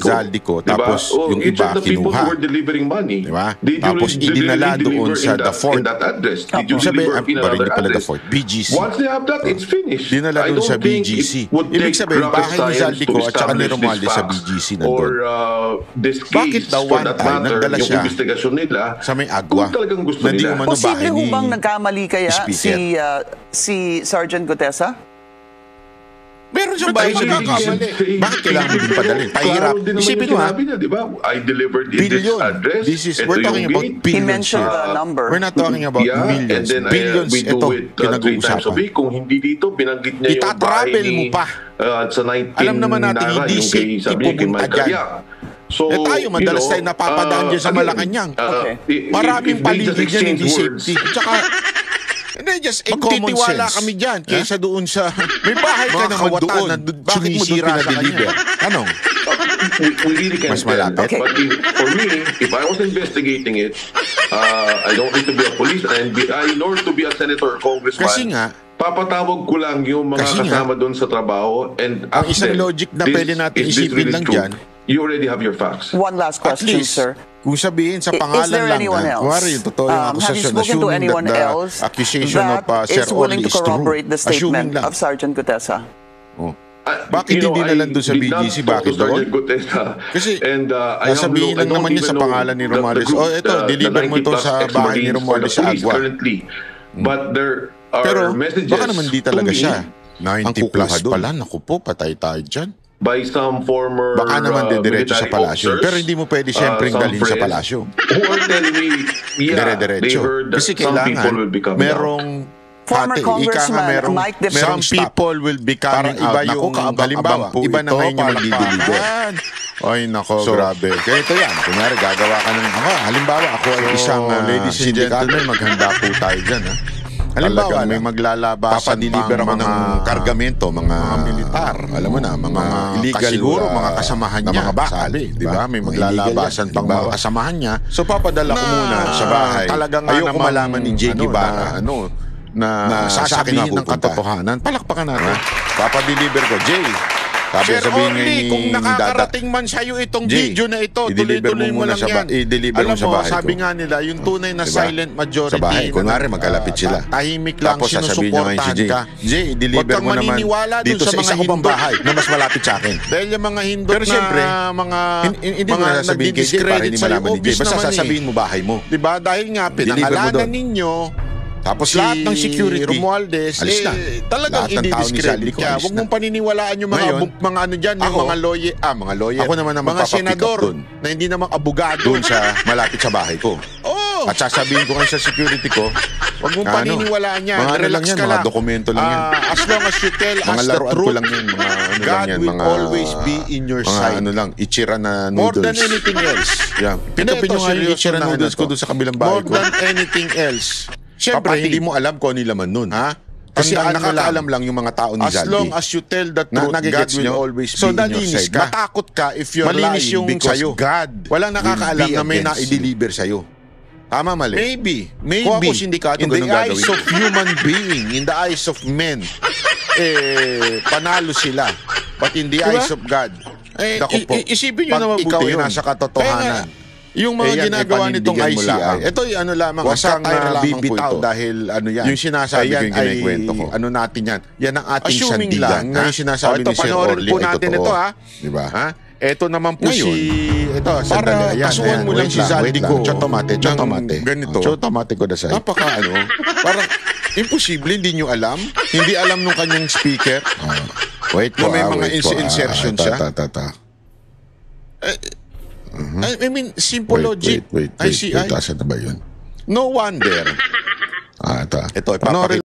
Zaldico, tapos yung iba kinuha. Diba? Tapos idinala doon sa The Fort. Sabihin, hindi pala The Fort, BGC. Once they have that, it's finished. Dinala doon sa BGC. Ibig sabihin, bahay ni Zaldico at saka ni Romualdez sa BGC nandun. Bakit daw one time nagdala siya sa may agwa na di umano bahay ni Posible bang nagkamali kaya si Sergeant Gutesa? Meron siyang bahay sa BGC. Bakit kailangan mo din padalhin? Pahirap. Isipin mo ha, I delivered in this address. We're talking about billions. He mentioned the number. We're not talking about millions. Billions ito pinag-uusapan. Kung hindi dito, binanggit niya yung bahay ni sa 19 alam naman natin, hindi safe ipupunta dyan. So, tayo, madalas tayo napapadaan dyan sa Malacanang. Maraming paligid dyan, hindi safety. Tsaka, just magtitiwala kami dyan kaysa doon sa may bahay ka naman doon na bakit mo doon pinadeliver? Anong? We really can't. Mas malapit. But for me, if I was investigating it, I don't need to be a police nor to be a senator or congressman. Kasi nga, papatawag ko lang yung mga kasama doon sa trabaho and ang isang logic na pwede natin isipin lang dyan, you already have your facts. One last question, sir. Kung sabihin sa pangalan lang, kuwari yung totoo yung akusasyon, assuming that the accusation of Sir Orly is true, assuming lang. Of Sergeant Gutesa. Bakit hindi na lang doon sa BGC? Bakit doon? Kasi sasabihin lang naman niya sa pangalan ni Romualdez, ito, deliver mo ito sa bahay ni Romualdez sa Agua. Pero baka naman di talaga siya. 90 plus pala, naku po, patay tayo dyan. By some former baka naman didiretso sa palasyo. Pero hindi mo pwede siyempreng dalhin sa palasyo. Who are telling me, dire-diretso. Kasi kailangan merong former Congressman Mike De some people will be coming out. Iba yung halimbawa, iba na ngayon yung magdideliver. Ay, nako, grabe. Ganito yan. Kunyari, gagawa ka ng halimbawa, ako ay isang ladies and gentlemen, maghanda po tayo dyan. Halimbawa, may maglalabasan papadeliver ako ng kargamento, mga militar, alam mo na, mga illegal, siguro mga kasamahan niya, mga bakal, di ba? May maglalabasan pang mga kasamahan niya. So papadala ko muna sa bahay. Talagang ayoko malaman ni Jay Guevara, na sasabihin ng katotohanan. Palakpakan natin. Papadeliver ko, Jay. Sir Orly, kung nakakarating man sa'yo itong video na ito, tuloy-tuloy mo lang yan. Alam mo, sabi nga nila, yung tunay na silent majority, sa bahay, kunwari magkalapit sila. Tahimik lang, sinusuportahan ka. Jay, i-deliver mo naman dito sa isa ko pang bahay na mas malapit sa akin. Dahil yung mga hindot na mga hindi mo nasasabihin kay Jay para hindi malaman ni Jay. Basta sasabihin mo bahay mo. Diba? Dahil nga, pinangalanan ninyo, tapos lahat ng security, Romualdez, talagang i-discredit ka. Huwag mong paniniwalaan yung mga ano dyan, yung mga lawyer. Ako naman mga senador na hindi naman abogado doon sa malapit sa bahay ko. At sasabihin ko ngayon sa security ko, huwag mong paniniwalaan yan. Relax ka lang. Mga dokumento lang yan. As long as you tell us the truth, God will always be in your side. Ichira na noodles. More than anything else. Pinapin nyo nga yung ichira noodles ko doon sa kabilang bahay ko. More than anything else. Siyempre, hindi mo alam kung ano yung laman nun. Kasi ang nakakaalam lang yung mga tao ni Zaldi. As long as you tell the truth, God will always be in your side. Matakot ka if you're lying because God walang nakakaalam na may na-deliver sa'yo. Tama, mali? Maybe. Kung ako sindikato, in the eyes of human being, in the eyes of men, panalo sila. But in the eyes of God, isipin nyo na mabuti ikaw ay nasa katotohanan. Yung mga ginagawa nitong ICI, ito yung ano lamang, asang bibitaw dahil ano yan. Yung sinasabi ko yung kinikwento ko. Ano natin yan? Yan ang ating sandigan. Yung sinasabi ni Sir Orly ay totoo. Diba? Ito naman po si... Ito, sandali. Para kasuhan mo lang si Zaldico. Chotomate. Ganito. Chotomate ko dasay. Napaka ano. Parang imposible, hindi nyo alam. Hindi alam nung kanyang speaker. Wait po. May mga insertion siya. I mean, simple logic. Wait. ICI. Asan na ba yun? No wonder. Ito, ipapakita.